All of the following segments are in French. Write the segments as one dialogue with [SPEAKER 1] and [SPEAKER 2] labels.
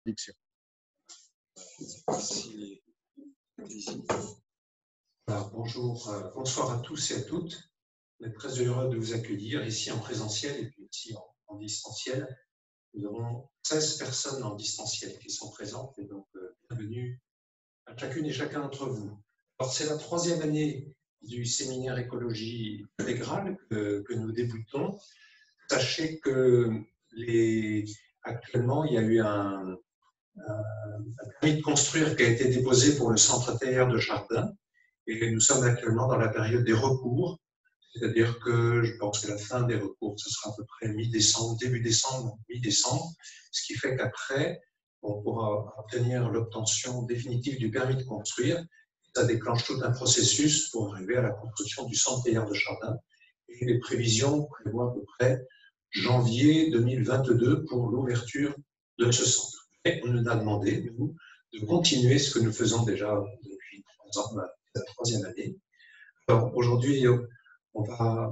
[SPEAKER 1] introduction.
[SPEAKER 2] Merci. Alors, bonjour, bonsoir à tous et à toutes. On est très heureux de vous accueillir ici en présentiel et puis aussi en distanciel. Nous avons 16 personnes en distanciel qui sont présentes et donc bienvenue à chacune et chacun d'entre vous. Alors, c'est la 3e année du séminaire écologie intégrale que nous débutons. Sachez que actuellement, il y a eu un permis de construire qui a été déposé pour le centre TR de Chardin et nous sommes actuellement dans la période des recours, c'est-à-dire que je pense que la fin des recours, ce sera à peu près mi-décembre, début décembre, mi-décembre, ce qui fait qu'après, on pourra obtenir l'obtention définitive du permis de construire. Ça déclenche tout un processus pour arriver à la construction du centre TR de Chardin et les prévisions prévoient à peu près janvier 2022 pour l'ouverture de ce centre. Et on nous a demandé, nous, de continuer ce que nous faisons déjà depuis 3 ans, la 3e année. Alors aujourd'hui, on va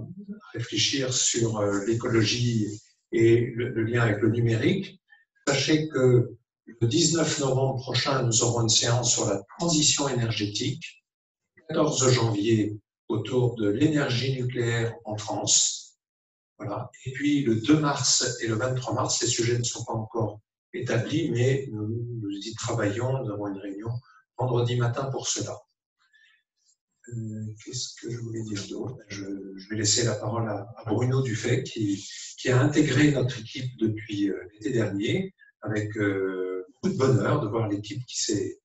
[SPEAKER 2] réfléchir sur l'écologie et le lien avec le numérique. Sachez que le 19 novembre prochain, nous aurons une séance sur la transition énergétique. Le 14 janvier, autour de l'énergie nucléaire en France. Voilà. Et puis le 2 mars et le 23 mars, ces sujets ne sont pas encore établi, mais nous y travaillons. Nous avons une réunion vendredi matin pour cela. Qu'est-ce que je voulais dire d'autre? Je vais laisser la parole à Bruno Dufay, qui a intégré notre équipe depuis l'été dernier, avec beaucoup de bonheur de voir l'équipe qui s'est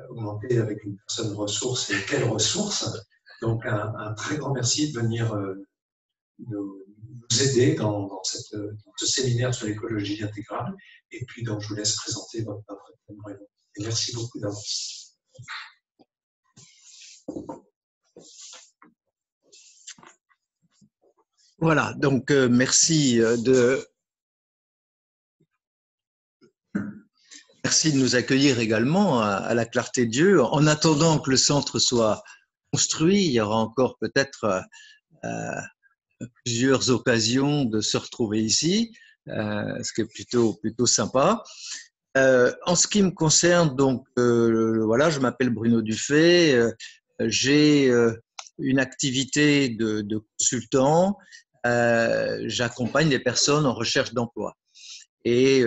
[SPEAKER 2] augmentée avec une personne ressource, et quelle ressource! Donc un très grand merci de venir nous aider dans ce séminaire sur l'écologie intégrale. Et puis, donc, je vous laisse présenter votre réunion. Et merci beaucoup d'avance.
[SPEAKER 1] Voilà, donc merci de nous accueillir également à la Clarté de Dieu. En attendant que le centre soit construit, il y aura encore peut-être plusieurs occasions de se retrouver ici, ce qui est plutôt sympa. En ce qui me concerne, donc voilà, je m'appelle Bruno Dufay, j'ai une activité de consultant, j'accompagne les personnes en recherche d'emploi et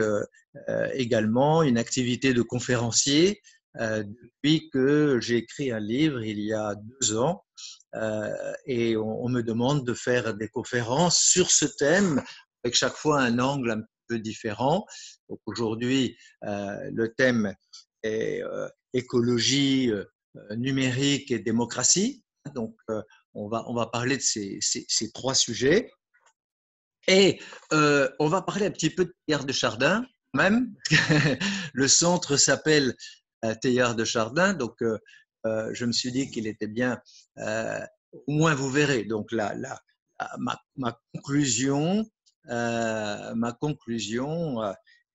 [SPEAKER 1] également une activité de conférencier depuis que j'ai écrit un livre il y a 2 ans et on me demande de faire des conférences sur ce thème avec chaque fois un angle un peu différent. Donc aujourd'hui, le thème est écologie, numérique et démocratie. Donc on va parler de ces 3 sujets. Et on va parler un petit peu de Teilhard de Chardin, même. Le centre s'appelle Teilhard de Chardin, donc je me suis dit qu'il était bien, au moins vous verrez. Donc ma conclusion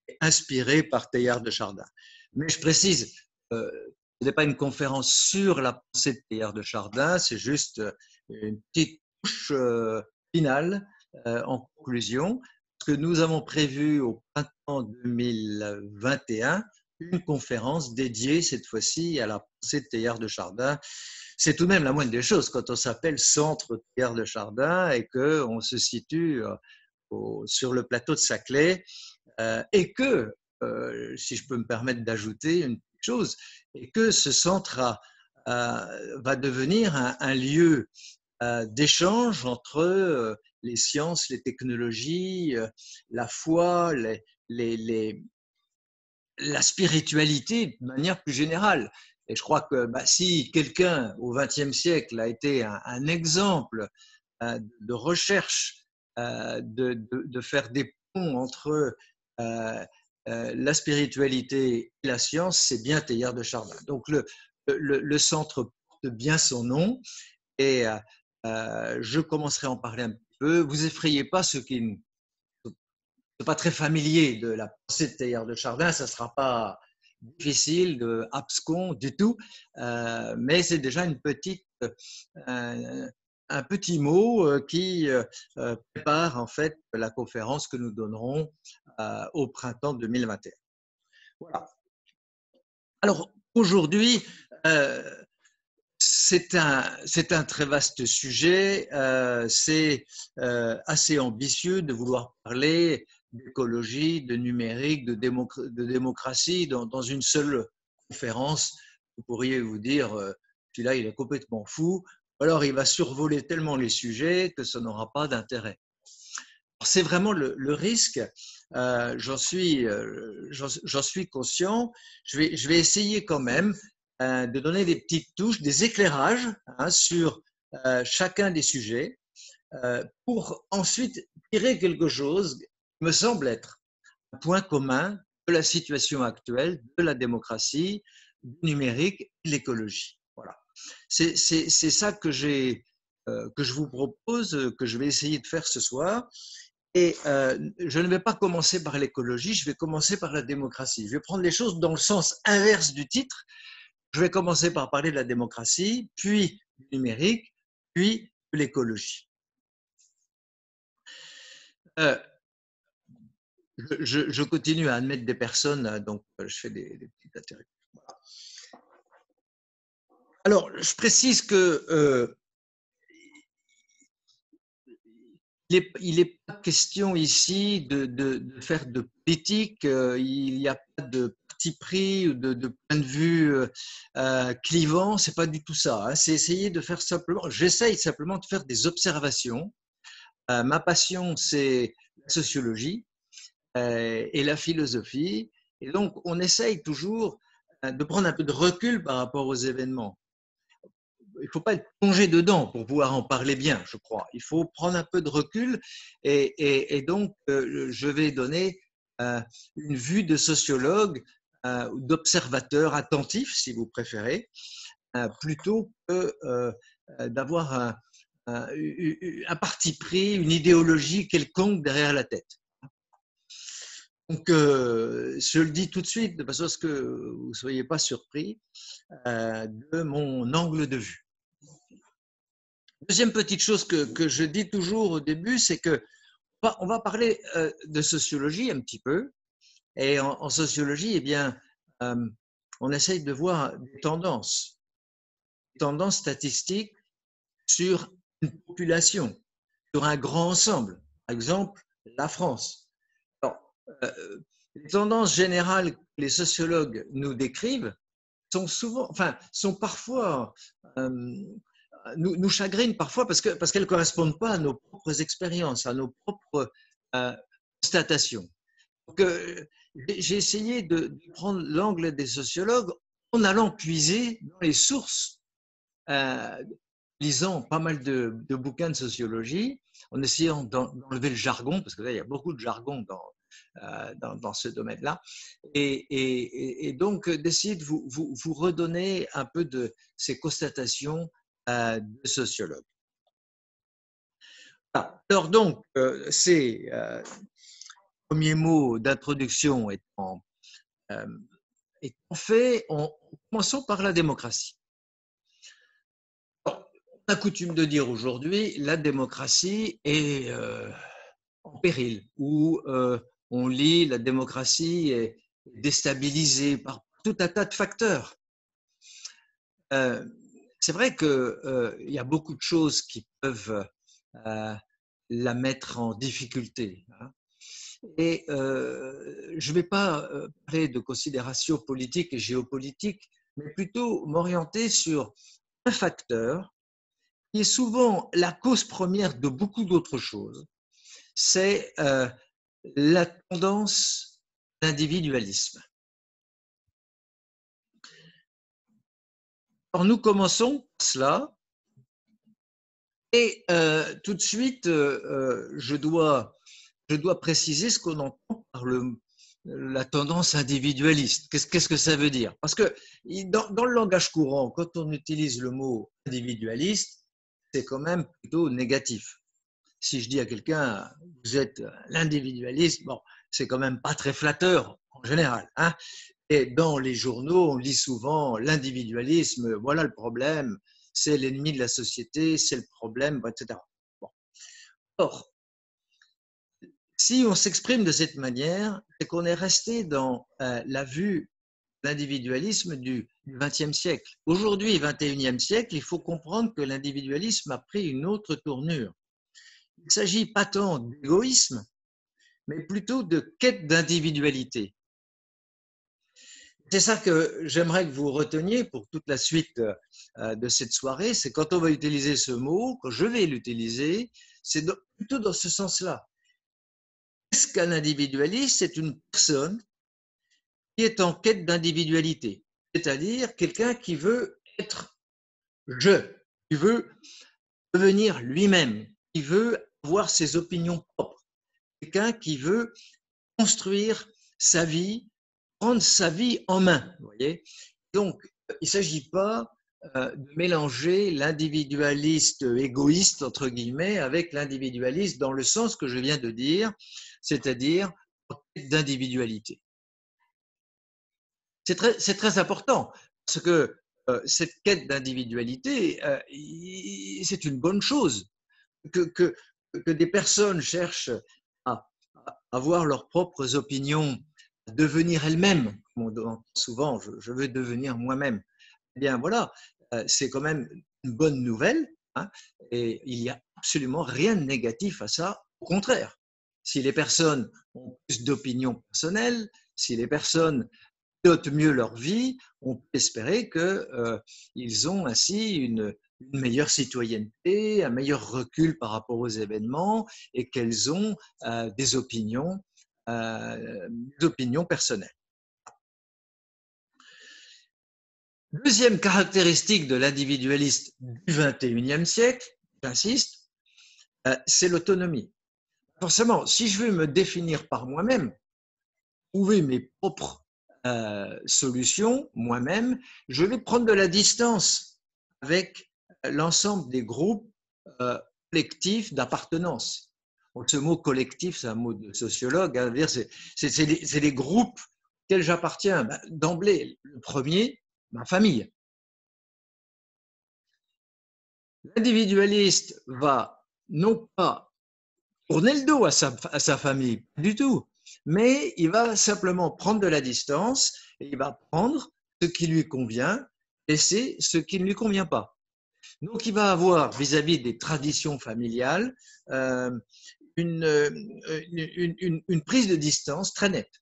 [SPEAKER 1] est inspirée par Teilhard de Chardin. Mais je précise, ce n'est pas une conférence sur la pensée de Teilhard de Chardin, c'est juste une petite touche finale en conclusion, parce que nous avons prévu au printemps 2021 une conférence dédiée cette fois-ci à la pensée de Teilhard de Chardin. C'est tout de même la moindre des choses quand on s'appelle Centre Teilhard de Chardin et qu'on se situe sur le plateau de Saclay et que, si je peux me permettre d'ajouter une chose, et que ce centre va devenir un lieu d'échange entre les sciences, les technologies, la foi, la spiritualité de manière plus générale. Et je crois que si quelqu'un au XXe siècle a été un exemple de recherche, de faire des ponts entre la spiritualité et la science, c'est bien Teilhard de Chardin. Donc le centre porte bien son nom et je commencerai à en parler un petit peu. Vous effrayez pas ceux qui ne sont pas très familiers de la pensée de Teilhard de Chardin, ça ne sera pas difficile, abscon du tout, mais c'est déjà un petit mot qui prépare en fait la conférence que nous donnerons au printemps 2021. Voilà. Alors, aujourd'hui, c'est un très vaste sujet. C'est assez ambitieux de vouloir parler d'écologie, de numérique, de démocratie dans une seule conférence. Vous pourriez vous dire, celui-là, il est complètement fou. Alors, il va survoler tellement les sujets que ça n'aura pas d'intérêt. C'est vraiment le risque. J'en suis conscient. Je vais essayer quand même de donner des petites touches, des éclairages sur chacun des sujets pour ensuite tirer quelque chose qui me semble être un point commun de la situation actuelle, de la démocratie, du numérique et de l'écologie. Voilà. C'est ça que je vous propose, que je vais essayer de faire ce soir. Et je ne vais pas commencer par l'écologie, je vais commencer par la démocratie. Je vais prendre les choses dans le sens inverse du titre. Je vais commencer par parler de la démocratie, puis du numérique, puis de l'écologie. Je continue à admettre des personnes, donc je fais des petites interruptions. Voilà. Alors, je précise que il n'est pas question ici de faire de politique, il n'y a pas de parti pris ou de point de vue clivant, c'est pas du tout ça. Hein. C'est essayer de faire simplement, j'essaye simplement de faire des observations. Ma passion, c'est la sociologie et la philosophie. Et donc, on essaye toujours de prendre un peu de recul par rapport aux événements. Il ne faut pas être plongé dedans pour pouvoir en parler bien, je crois. Il faut prendre un peu de recul et donc je vais donner une vue de sociologue ou d'observateur attentif, si vous préférez, plutôt que d'avoir un parti pris, une idéologie quelconque derrière la tête. Donc, je le dis tout de suite, de façon à ce que vous ne soyez pas surpris de mon angle de vue. Deuxième petite chose que je dis toujours au début, c'est que on va parler de sociologie un petit peu. Et en sociologie, eh bien, on essaye de voir des tendances statistiques sur une population, sur un grand ensemble. Par exemple, la France. Alors, les tendances générales que les sociologues nous décrivent sont parfois nous chagrinent parfois parce qu'elles ne correspondent pas à nos propres expériences, à nos propres constatations. Donc, j'ai essayé de prendre l'angle des sociologues en allant puiser dans les sources, lisant pas mal de bouquins de sociologie, en essayant d'enlever le jargon, parce que là, il y a beaucoup de jargon dans ce domaine-là, et donc d'essayer de vous redonner un peu de ces constatations de sociologues. Alors donc, ces premiers mots d'introduction étant faits, commençons par la démocratie. Alors, on a coutume de dire aujourd'hui la démocratie est en péril, ou on lit la démocratie est déstabilisée par tout un tas de facteurs. C'est vrai qu'il y a beaucoup de choses qui peuvent la mettre en difficulté. Hein. Et je ne vais pas parler de considérations politiques et géopolitiques, mais plutôt m'orienter sur un facteur qui est souvent la cause première de beaucoup d'autres choses. C'est la tendance d'individualisme. Alors nous commençons par cela et tout de suite je dois préciser ce qu'on entend par la tendance individualiste. Qu'est-ce que ça veut dire? Parce que dans le langage courant, quand on utilise le mot individualiste, c'est quand même plutôt négatif. Si je dis à quelqu'un, vous êtes l'individualiste, bon, c'est quand même pas très flatteur en général. Hein. Et dans les journaux, on lit souvent l'individualisme, voilà le problème, c'est l'ennemi de la société, c'est le problème, etc. Bon. Or, Si on s'exprime de cette manière, c'est qu'on est resté dans la vue de l'individualisme du XXe siècle. Aujourd'hui, XXIe siècle, il faut comprendre que l'individualisme a pris une autre tournure. Il ne s'agit pas tant d'égoïsme, mais plutôt de quête d'individualité. C'est ça que j'aimerais que vous reteniez pour toute la suite de cette soirée, c'est quand on va utiliser ce mot, quand je vais l'utiliser, c'est plutôt dans ce sens-là. Qu'est-ce qu'un individualiste? C'est une personne qui est en quête d'individualité, c'est-à-dire quelqu'un qui veut être je, qui veut devenir lui-même, qui veut avoir ses opinions propres, quelqu'un qui veut construire sa vie, prendre sa vie en main. Vous voyez. Donc, il ne s'agit pas de mélanger l'individualiste égoïste, entre guillemets, avec l'individualiste dans le sens que je viens de dire, c'est-à-dire d'individualité. C'est très important, parce que cette quête d'individualité, c'est une bonne chose. Que des personnes cherchent à avoir leurs propres opinions, à devenir elles-mêmes, souvent je veux devenir moi-même, eh bien voilà, c'est quand même une bonne nouvelle, hein, et il n'y a absolument rien de négatif à ça, au contraire. Si les personnes ont plus d'opinions personnelles, si les personnes pilotent mieux leur vie, on peut espérer qu'ils ont ainsi une meilleure citoyenneté, un meilleur recul par rapport aux événements et qu'elles ont des opinions personnelles. Deuxième caractéristique de l'individualiste du XXIe siècle, j'insiste, c'est l'autonomie. Forcément, si je veux me définir par moi-même, trouver mes propres solutions moi-même, je vais prendre de la distance avec l'ensemble des groupes collectifs d'appartenance. Ce mot collectif, c'est un mot de sociologue, hein, c'est les groupes auxquels j'appartiens. D'emblée, le premier, ma famille. L'individualiste va non pas tourner le dos à sa famille, du tout, mais il va simplement prendre de la distance et il va prendre ce qui lui convient, laisser ce qui ne lui convient pas. Donc il va avoir vis-à-vis des traditions familiales une prise de distance très nette.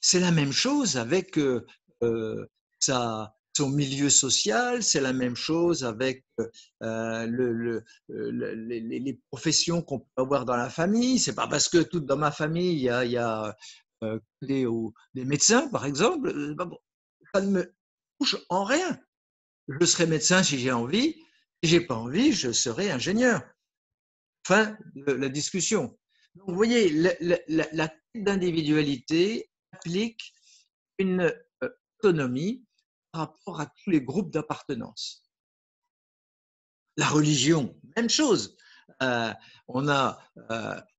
[SPEAKER 1] C'est la même chose avec son milieu social, c'est la même chose avec les professions qu'on peut avoir dans la famille. C'est pas parce que tout dans ma famille il y a des médecins, par exemple, ça ne me touche en rien. Je serai médecin si j'ai envie, si j'ai pas envie, je serai ingénieur. Fin de la discussion. Donc, vous voyez, la quête d'individualité implique une autonomie par rapport à tous les groupes d'appartenance. La religion, même chose. On a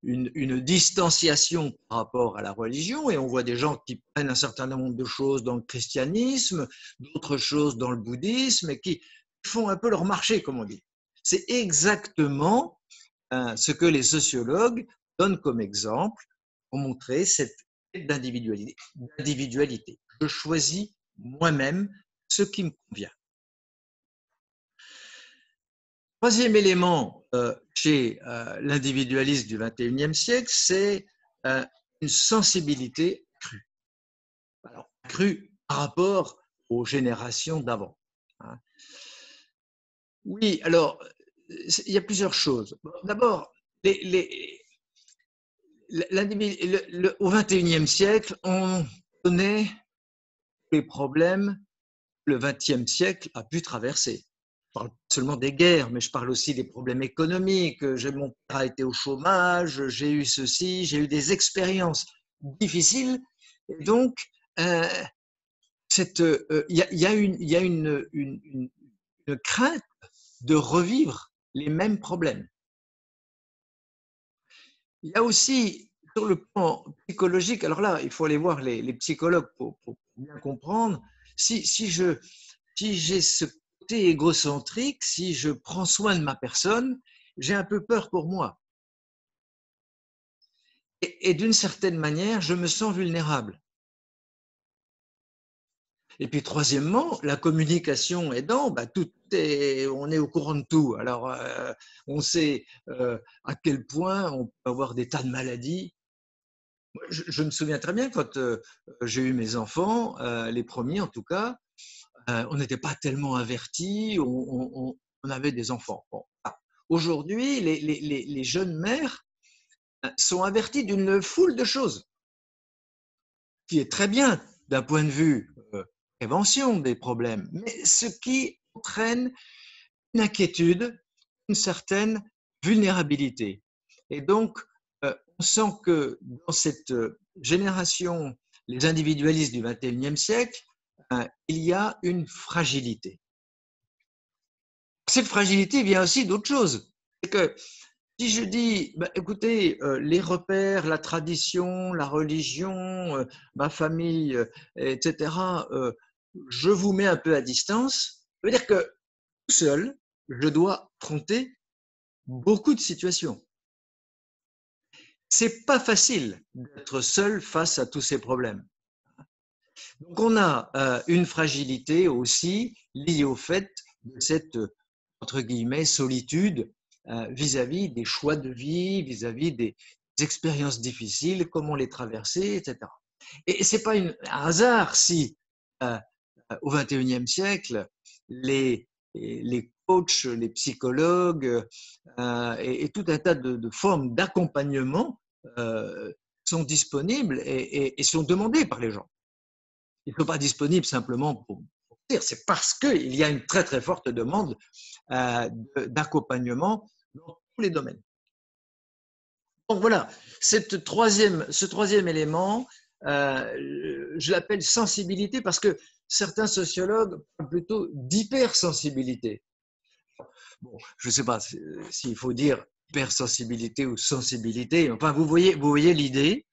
[SPEAKER 1] une distanciation par rapport à la religion et on voit des gens qui prennent un certain nombre de choses dans le christianisme, d'autres choses dans le bouddhisme et qui font un peu leur marché, comme on dit. C'est exactement ce que les sociologues donnent comme exemple pour montrer cette quête d'individualité. Je choisis moi-même ce qui me convient. Troisième élément chez l'individualiste du XXIe siècle, c'est une sensibilité accrue. Alors, accrue par rapport aux générations d'avant. Oui, alors, il y a plusieurs choses. D'abord, au XXIe siècle, on connaît les problèmes que le XXe siècle a pu traverser. Je parle pas seulement des guerres, mais je parle aussi des problèmes économiques. Mon père a été au chômage, j'ai eu ceci, j'ai eu des expériences difficiles. Et donc, il y a une crainte de revivre les mêmes problèmes. Il y a aussi, sur le plan psychologique, alors là, il faut aller voir les psychologues pour bien comprendre, si j'ai ce côté égocentrique, si je prends soin de ma personne, j'ai un peu peur pour moi. Et d'une certaine manière, je me sens vulnérable. Et puis troisièmement, la communication aidant, on est au courant de tout. Alors, on sait à quel point on peut avoir des tas de maladies. Je me souviens très bien quand j'ai eu mes enfants, les premiers en tout cas, on n'était pas tellement avertis, on avait des enfants. Bon. Aujourd'hui, les jeunes mères sont averties d'une foule de choses, qui est très bien d'un point de vue prévention des problèmes, mais ce qui entraîne une inquiétude, une certaine vulnérabilité. Et donc, on sent que dans cette génération, les individualistes du XXIe siècle, il y a une fragilité. Cette fragilité vient aussi d'autre chose. C'est que si je dis, écoutez, les repères, la tradition, la religion, ma famille, etc., je vous mets un peu à distance, ça veut dire que tout seul, je dois affronter beaucoup de situations. C'est pas facile d'être seul face à tous ces problèmes. Donc on a une fragilité aussi liée au fait de cette, entre guillemets, solitude vis-à-vis des choix de vie, vis-à-vis des expériences difficiles, comment les traverser, etc. Et ce n'est pas un hasard si au XXIe siècle, les coachs, les psychologues et tout un tas de formes d'accompagnement sont disponibles et sont demandés par les gens. Ils ne sont pas disponibles simplement pour dire, c'est parce qu'il y a une très très forte demande d'accompagnement dans tous les domaines. Donc voilà, ce troisième élément, je l'appelle sensibilité parce que certains sociologues parlent plutôt d'hypersensibilité. Bon, je ne sais pas s'il faut dire hypersensibilité ou sensibilité, enfin vous voyez l'idée.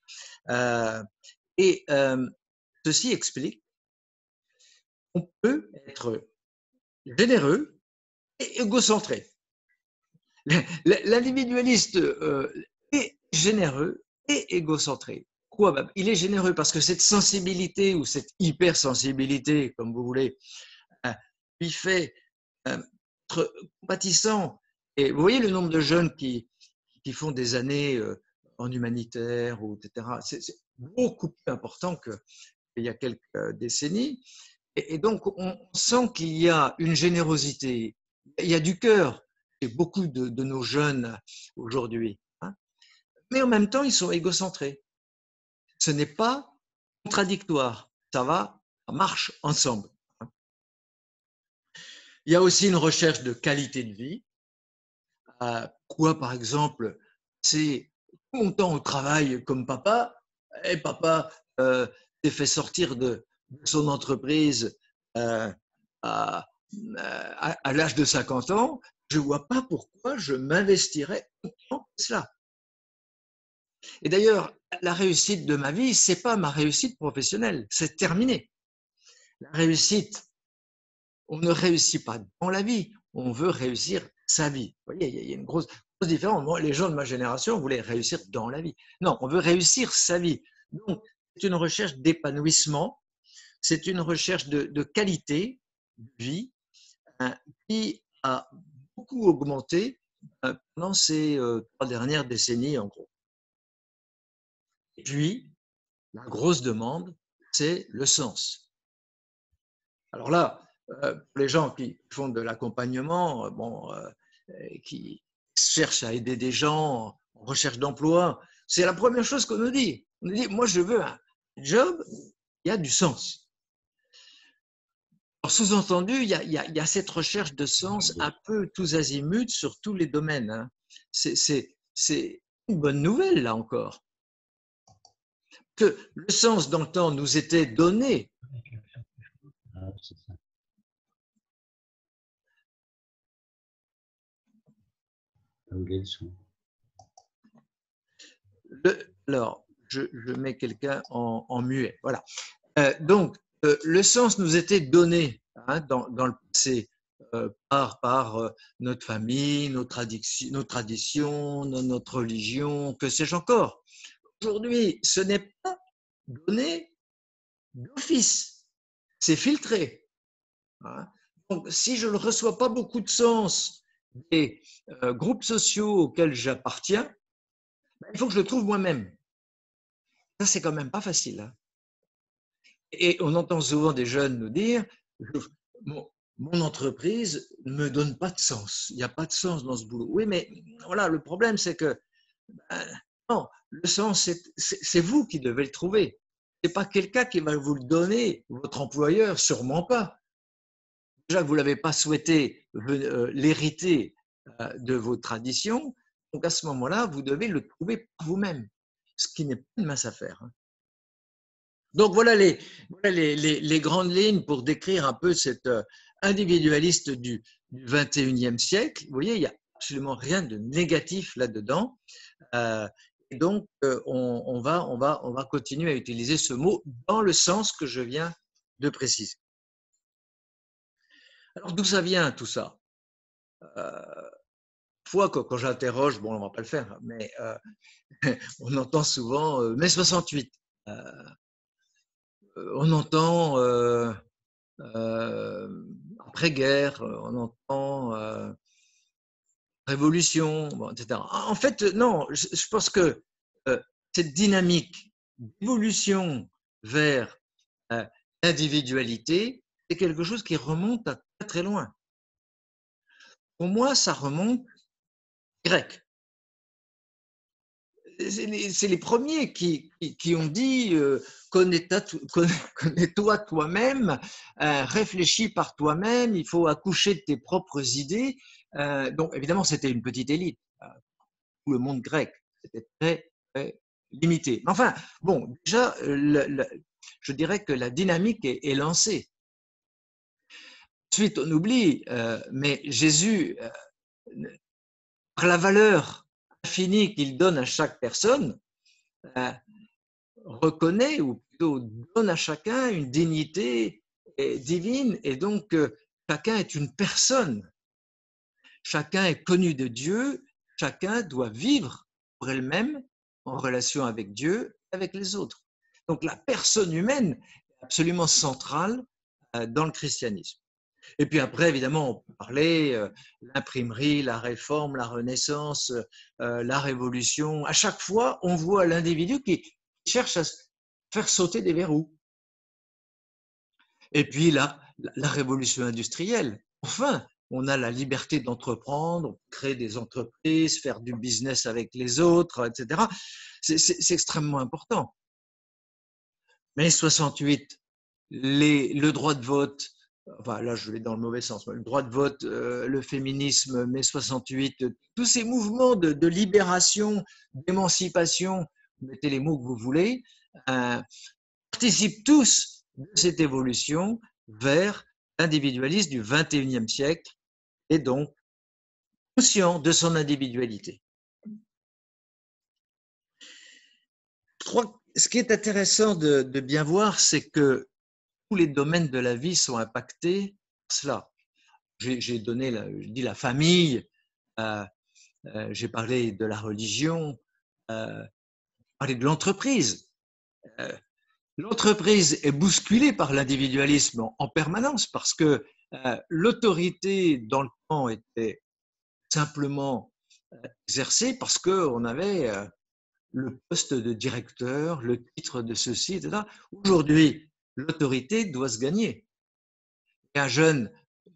[SPEAKER 1] Ceci explique qu'on peut être généreux et égocentré. L'individualiste est généreux et égocentré. Pourquoi ? Il est généreux parce que cette sensibilité ou cette hypersensibilité, comme vous voulez, lui fait être compatissant. Et vous voyez le nombre de jeunes qui font des années en humanitaire, etc. C'est beaucoup plus important qu'il y a quelques décennies. Et donc, on sent qu'il y a une générosité, il y a du cœur chez beaucoup de nos jeunes aujourd'hui. Hein. Mais en même temps, ils sont égocentrés. Ce n'est pas contradictoire. Ça marche ensemble. Il y a aussi une recherche de qualité de vie. Quoi, par exemple, c'est mon temps au travail comme papa, et papa s'est fait sortir de son entreprise à l'âge de 50 ans, je ne vois pas pourquoi je m'investirais autant que cela. Et d'ailleurs, la réussite de ma vie, ce n'est pas ma réussite professionnelle, c'est terminé. La réussite, on ne réussit pas dans la vie, on veut réussir sa vie. Vous voyez, il y a une grosse différence. Moi, les gens de ma génération voulaient réussir dans la vie. Non, on veut réussir sa vie. Donc, c'est une recherche d'épanouissement, c'est une recherche de qualité de vie qui a beaucoup augmenté pendant ces 3 dernières décennies, en gros. Et puis, la grosse demande, c'est le sens. Alors là, pour les gens qui font de l'accompagnement, qui cherchent à aider des gens en recherche d'emploi, c'est la première chose qu'on nous dit. On nous dit, moi, je veux un job, il y a du sens. Sous-entendu, il y a cette recherche de sens un peu tous azimuts sur tous les domaines. Hein. C'est une bonne nouvelle, là encore. Que le sens dans le temps nous était donné. Alors, je mets quelqu'un en muet. Voilà. Donc, le sens nous était donné dans le passé par notre famille, nos traditions, notre religion, que sais-je encore. Aujourd'hui, ce n'est pas donné d'office, c'est filtré. Donc, si je ne reçois pas beaucoup de sens des groupes sociaux auxquels j'appartiens, il faut que je le trouve moi-même. Ça, c'est quand même pas facile. Hein. Et on entend souvent des jeunes nous dire mon entreprise ne me donne pas de sens. Il n'y a pas de sens dans ce boulot. Oui, mais voilà, le problème, c'est que non, le sens, c'est vous qui devez le trouver. Ce n'est pas quelqu'un qui va vous le donner, votre employeur, sûrement pas. Déjà que vous ne l'avez pas souhaité l'hériter de vos traditions, donc à ce moment-là, vous devez le trouver par vous-même, ce qui n'est pas une mince affaire. Hein. Donc voilà les grandes lignes pour décrire un peu cet individualiste du 21e siècle. Vous voyez, il n'y a absolument rien de négatif là-dedans. Et donc, on va continuer à utiliser ce mot dans le sens que je viens de préciser. Alors, d'où ça vient tout ça? Quand j'interroge, bon, on ne va pas le faire, mais on entend souvent mai 68. On entend après-guerre, on entend révolution, bon, etc. En fait, non, je pense que cette dynamique d'évolution vers l'individualité, c'est quelque chose qui remonte à très très loin. Pour moi, ça remonte grec. C'est les premiers qui ont dit connais-toi toi-même, réfléchis par toi-même, il faut accoucher de tes propres idées. Donc, évidemment, c'était une petite élite. Tout le monde grec, c'était très, très limité. Enfin, bon, déjà, je dirais que la dynamique est lancée. Ensuite, on oublie, mais Jésus, par la valeur infinie qu'il donne à chaque personne, reconnaît ou plutôt donne à chacun une dignité divine et donc chacun est une personne. Chacun est connu de Dieu, chacun doit vivre pour elle-même en relation avec Dieu et avec les autres. Donc la personne humaine est absolument centrale dans le christianisme. Et puis après, évidemment, on peut parler l'imprimerie, la réforme, la Renaissance, la Révolution. À chaque fois, on voit l'individu qui cherche à faire sauter des verrous. Et puis la Révolution industrielle. Enfin, on a la liberté d'entreprendre, créer des entreprises, faire du business avec les autres, etc. C'est extrêmement important. Mais 68, le droit de vote, enfin là je vais dans le mauvais sens, le droit de vote, le féminisme, mai 68, tous ces mouvements de libération, d'émancipation, mettez les mots que vous voulez, participent tous de cette évolution vers l'individualisme du 21e siècle et donc conscient de son individualité. Je crois que ce qui est intéressant de bien voir, c'est que tous les domaines de la vie sont impactés par cela. J'ai dit la famille, j'ai parlé de la religion, parlé de l'entreprise. L'entreprise est bousculée par l'individualisme en permanence parce que l'autorité dans le temps était simplement exercée parce qu'on avait le poste de directeur, le titre de ceci, etc. Aujourd'hui, l'autorité doit se gagner. Et un jeune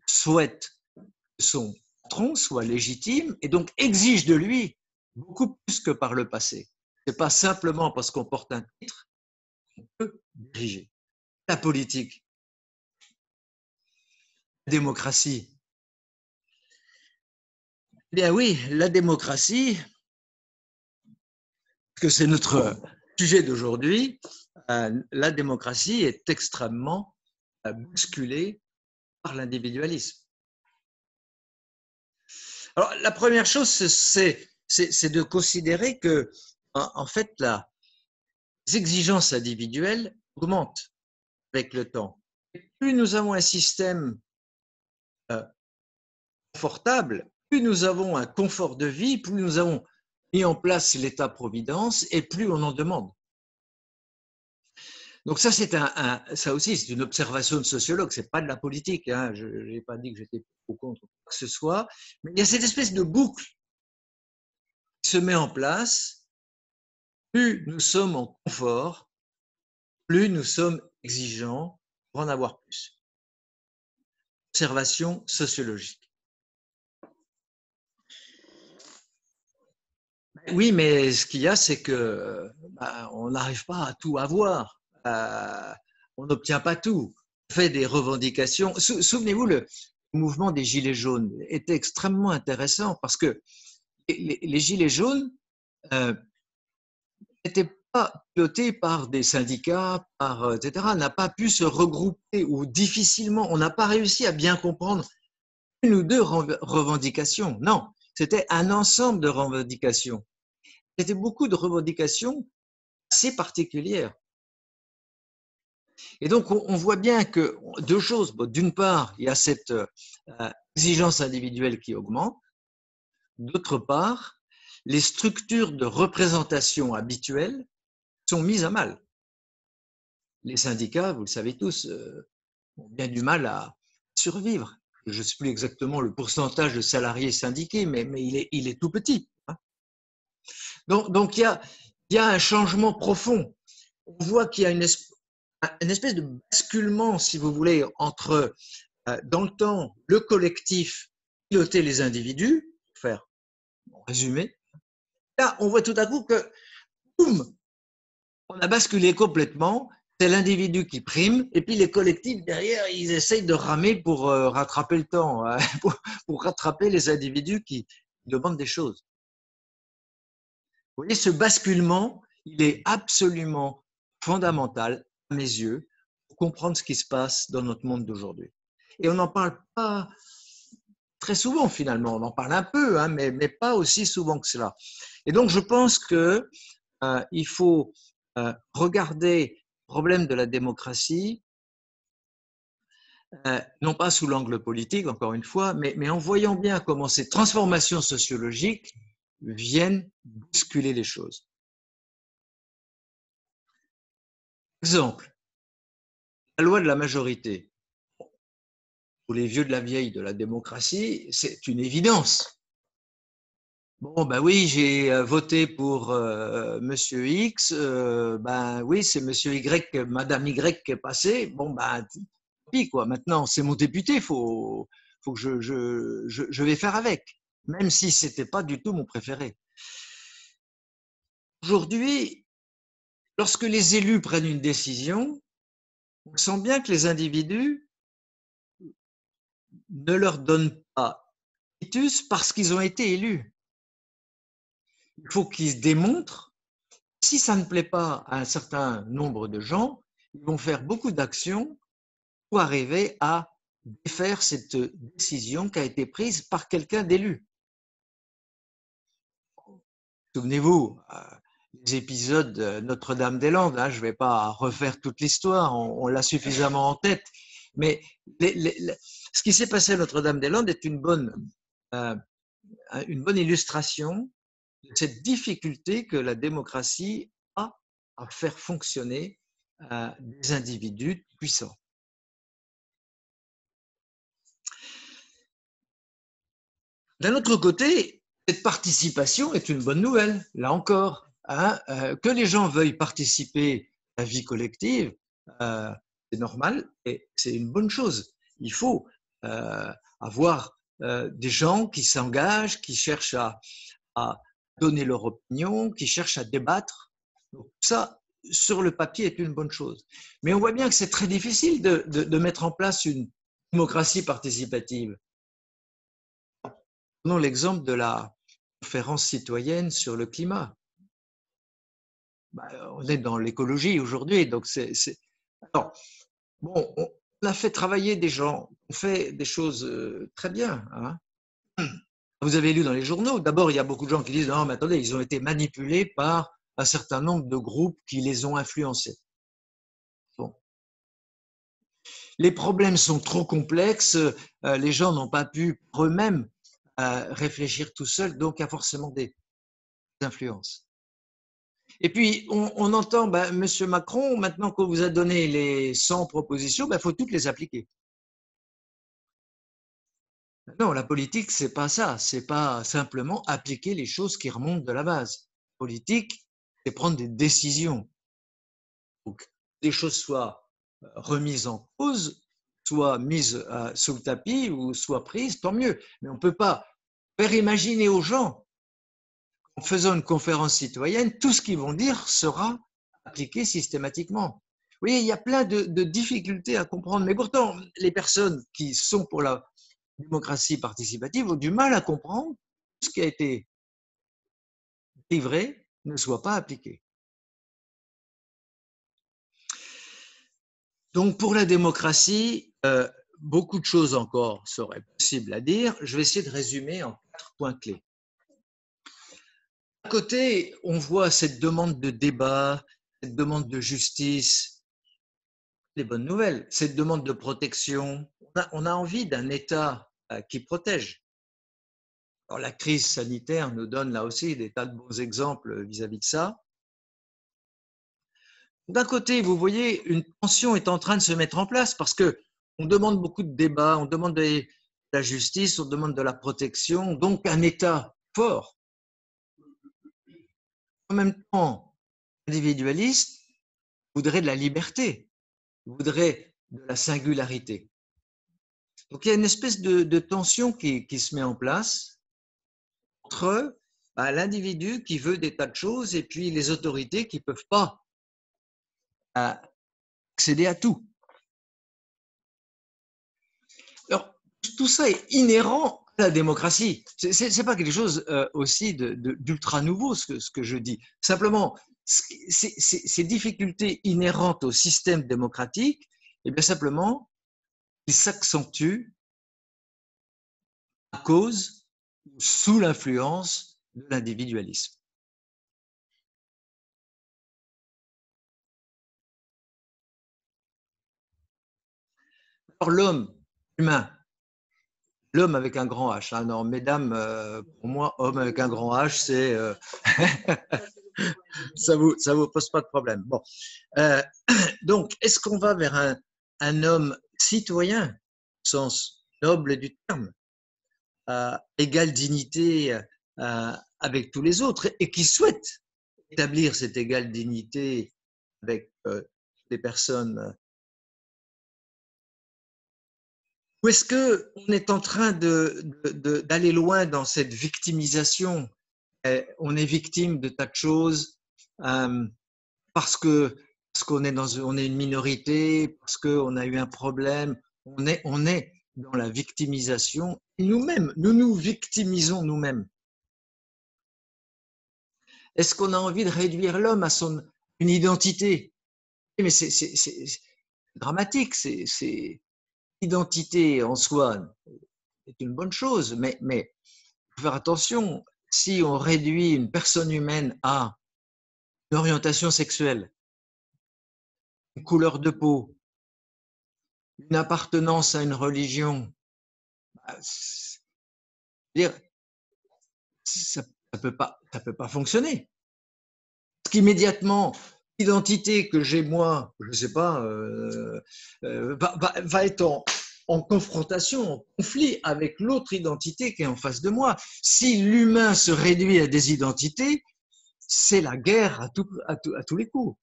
[SPEAKER 1] souhaite que son patron soit légitime et donc exige de lui beaucoup plus que par le passé. Ce n'est pas simplement parce qu'on porte un titre qu'on peut diriger. La politique, la démocratie. Eh bien oui, la démocratie, parce que c'est notre sujet d'aujourd'hui, la démocratie est extrêmement bousculée par l'individualisme. Alors, la première chose, c'est de considérer que, en fait, les exigences individuelles augmentent avec le temps. Et plus nous avons un système confortable, plus nous avons un confort de vie, plus nous avons mis en place l'État-providence et plus on en demande. Donc ça, ça aussi, c'est une observation de sociologue, c'est pas de la politique. Hein. Je n'ai pas dit que j'étais pour ou contre quoi que ce soit, mais il y a cette espèce de boucle qui se met en place. Plus nous sommes en confort, plus nous sommes exigeants pour en avoir plus. Observation sociologique. Oui, mais ce qu'il y a, c'est que on n'arrive pas à tout avoir. On n'obtient pas tout. On fait des revendications. Souvenez-vous, le mouvement des Gilets jaunes était extrêmement intéressant parce que les Gilets jaunes n'étaient pas pilotés par des syndicats, etc. On n'a pas pu se regrouper ou difficilement, on n'a pas réussi à bien comprendre une ou deux revendications. Non, c'était un ensemble de revendications. C'était beaucoup de revendications assez particulières. Et donc, on voit bien que deux choses. D'une part, il y a cette exigence individuelle qui augmente. D'autre part, les structures de représentation habituelles sont mises à mal. Les syndicats, vous le savez tous, ont bien du mal à survivre. Je ne sais plus exactement le pourcentage de salariés syndiqués, mais il est tout petit. Hein. Donc il y a un changement profond. On voit qu'il y a une espèce de basculement, si vous voulez, entre, dans le temps, le collectif piloter les individus, pour faire en résumé. Là, on voit tout à coup que, boum, on a basculé complètement, c'est l'individu qui prime, et puis les collectifs derrière, ils essayent de ramer pour rattraper le temps, hein, pour rattraper les individus qui demandent des choses. Vous voyez, ce basculement, il est absolument fondamental, à mes yeux, pour comprendre ce qui se passe dans notre monde d'aujourd'hui. Et on n'en parle pas très souvent, finalement. On en parle un peu, hein, mais pas aussi souvent que cela. Et donc, je pense que il faut regarder le problème de la démocratie, non pas sous l'angle politique, encore une fois, mais en voyant bien comment ces transformations sociologiques viennent bousculer les choses. Exemple, la loi de la majorité. Pour les vieux de la vieille de la démocratie, c'est une évidence. Bon, ben oui, j'ai voté pour Monsieur X, ben oui, c'est Monsieur Y, Madame Y qui est passé. Bon, ben, puis quoi. Maintenant, c'est mon député, faut que je vais faire avec, même si c'était pas du tout mon préféré. Aujourd'hui, lorsque les élus prennent une décision, on sent bien que les individus ne leur donnent pas quitus parce qu'ils ont été élus. Il faut qu'ils démontrent. Si ça ne plaît pas à un certain nombre de gens, ils vont faire beaucoup d'actions pour arriver à défaire cette décision qui a été prise par quelqu'un d'élu. Souvenez-vous, les épisodes de Notre-Dame-des-Landes, hein, je ne vais pas refaire toute l'histoire, on l'a suffisamment en tête, mais ce qui s'est passé à Notre-Dame-des-Landes est une bonne illustration de cette difficulté que la démocratie a à faire fonctionner des individus puissants. D'un autre côté, cette participation est une bonne nouvelle, là encore. Hein, que les gens veuillent participer à la vie collective, c'est normal et c'est une bonne chose. Il faut avoir des gens qui s'engagent, qui cherchent à donner leur opinion, qui cherchent à débattre. Donc, ça, sur le papier, est une bonne chose. Mais on voit bien que c'est très difficile de mettre en place une démocratie participative. Prenons l'exemple de la conférence citoyenne sur le climat. On est dans l'écologie aujourd'hui, donc Alors, bon, on a fait travailler des gens, on fait des choses très bien. Hein. Vous avez lu dans les journaux, d'abord, il y a beaucoup de gens qui disent « Non, mais attendez, ils ont été manipulés par un certain nombre de groupes qui les ont influencés. » Bon. Les problèmes sont trop complexes, les gens n'ont pas pu eux-mêmes réfléchir tout seuls, donc il y a forcément des influences. Et puis, on entend, Monsieur Macron, maintenant qu'on vous a donné les 100 propositions, il faut toutes les appliquer. Non, la politique, c'est pas ça. C'est pas simplement appliquer les choses qui remontent de la base. La politique, c'est prendre des décisions. Donc, que des choses soient remises en cause, soit mises sous le tapis ou soit prises, tant mieux. Mais on ne peut pas faire imaginer aux gens, en faisant une conférence citoyenne, tout ce qu'ils vont dire sera appliqué systématiquement. Vous voyez, il y a plein de difficultés à comprendre. Mais pourtant, les personnes qui sont pour la démocratie participative ont du mal à comprendre que ce qui a été livré ne soit pas appliqué. Donc, pour la démocratie, beaucoup de choses encore seraient possibles à dire. Je vais essayer de résumer en 4 points clés. D'un côté, on voit cette demande de débat, cette demande de justice, les bonnes nouvelles, cette demande de protection. On a envie d'un État qui protège. Alors, la crise sanitaire nous donne là aussi des tas de bons exemples vis-à-vis de ça. D'un côté, vous voyez, une tension est en train de se mettre en place parce qu'on demande beaucoup de débats, on demande de la justice, on demande de la protection, donc un État fort. En même temps, l'individualiste voudrait de la liberté, voudrait de la singularité. Donc il y a une espèce de tension qui se met en place entre l'individu qui veut des tas de choses et puis les autorités qui ne peuvent pas accéder à tout. Alors, tout ça est inhérent à la démocratie. Ce n'est pas quelque chose aussi d'ultra nouveau, ce que je dis. Simplement, ces difficultés inhérentes au système démocratique, et bien simplement, ils s'accentuent à cause ou sous l'influence de l'individualisme. Alors, l'homme humain, l'homme avec un grand H. Hein. Non, mesdames, pour moi, homme avec un grand H, c'est ça vous pose pas de problème. Bon, donc, est-ce qu'on va vers un homme citoyen, au sens noble du terme, égale dignité avec tous les autres, et qui souhaite établir cette égale dignité avec les personnes? Ou est-ce qu'on est en train d'aller loin dans cette victimisation? On est victime de tas de choses parce qu'on est une minorité, parce qu'on a eu un problème. On est dans la victimisation. Et nous-mêmes, nous victimisons nous-mêmes. Est-ce qu'on a envie de réduire l'homme à une identité? Mais c'est dramatique, l'identité en soi est une bonne chose, mais il faut faire attention. Si on réduit une personne humaine à une orientation sexuelle, une couleur de peau, une appartenance à une religion, ça peut pas fonctionner. Parce qu'immédiatement, l'identité que j'ai moi, je ne sais pas, va être en confrontation, en conflit avec l'autre identité qui est en face de moi. Si l'humain se réduit à des identités, c'est la guerre à tous les coups.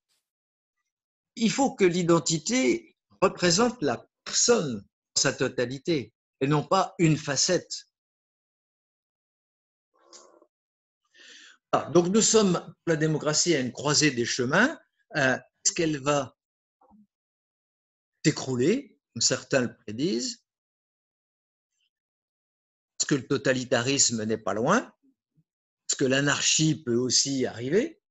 [SPEAKER 1] Il faut que l'identité représente la personne dans sa totalité et non pas une facette. Donc nous sommes, la démocratie, à une croisée des chemins. Est-ce qu'elle va s'écrouler, comme certains le prédisent? Est-ce que le totalitarisme n'est pas loin? Est-ce que l'anarchie peut aussi arriver?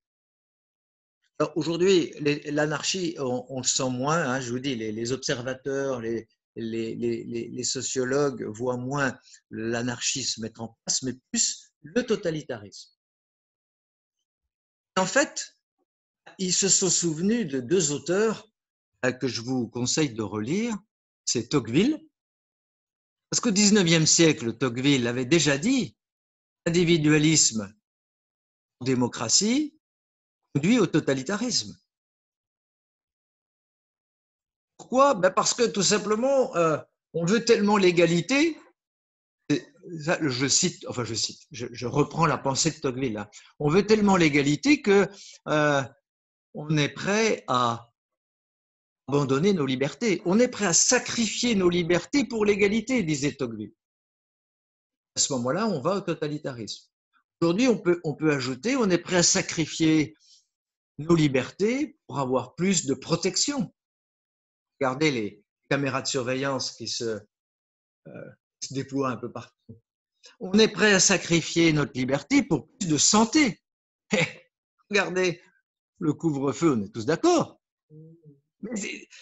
[SPEAKER 1] Aujourd'hui, l'anarchie, on le sent moins. Hein, je vous dis, les observateurs, les sociologues voient moins l'anarchie se mettre en place, mais plus le totalitarisme. En fait, ils se sont souvenus de 2 auteurs que je vous conseille de relire. C'est Tocqueville, parce qu'au XIXe siècle, Tocqueville avait déjà dit l'individualisme démocratie conduit au totalitarisme. Pourquoi? Ben parce que tout simplement, on veut tellement l'égalité. Je reprends la pensée de Tocqueville. Hein. On veut tellement l'égalité que on est prêt à abandonner nos libertés. On est prêt à sacrifier nos libertés pour l'égalité, disait Tocqueville. À ce moment-là, on va au totalitarisme. Aujourd'hui, on peut ajouter, on est prêt à sacrifier nos libertés pour avoir plus de protection. Regardez les caméras de surveillance qui se déploient un peu partout. On est prêt à sacrifier notre liberté pour plus de santé. Regardez le couvre-feu, on est tous d'accord.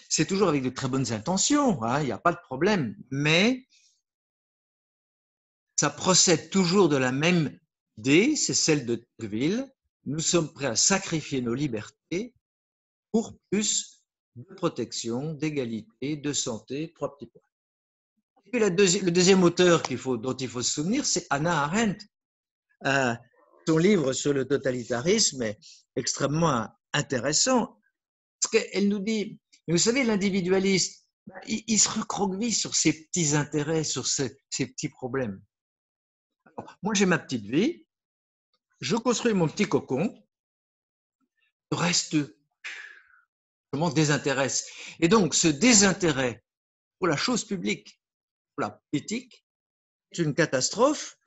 [SPEAKER 1] C'est toujours avec de très bonnes intentions, hein, il n'y a pas de problème, mais ça procède toujours de la même idée, c'est celle de Tocqueville. Nous sommes prêts à sacrifier nos libertés pour plus de protection, d'égalité, de santé, 3 petits points. Et puis le deuxième auteur dont il faut se souvenir, c'est Hannah Arendt. Son livre sur le totalitarisme est extrêmement intéressant parce qu'elle nous dit, vous savez, l'individualiste, il se recroqueville sur ses petits intérêts, sur ses petits problèmes. Alors, moi, j'ai ma petite vie, je construis mon petit cocon, le reste, je m'en désintéresse. Et donc, ce désintérêt pour la chose publique, pour la politique, est une catastrophe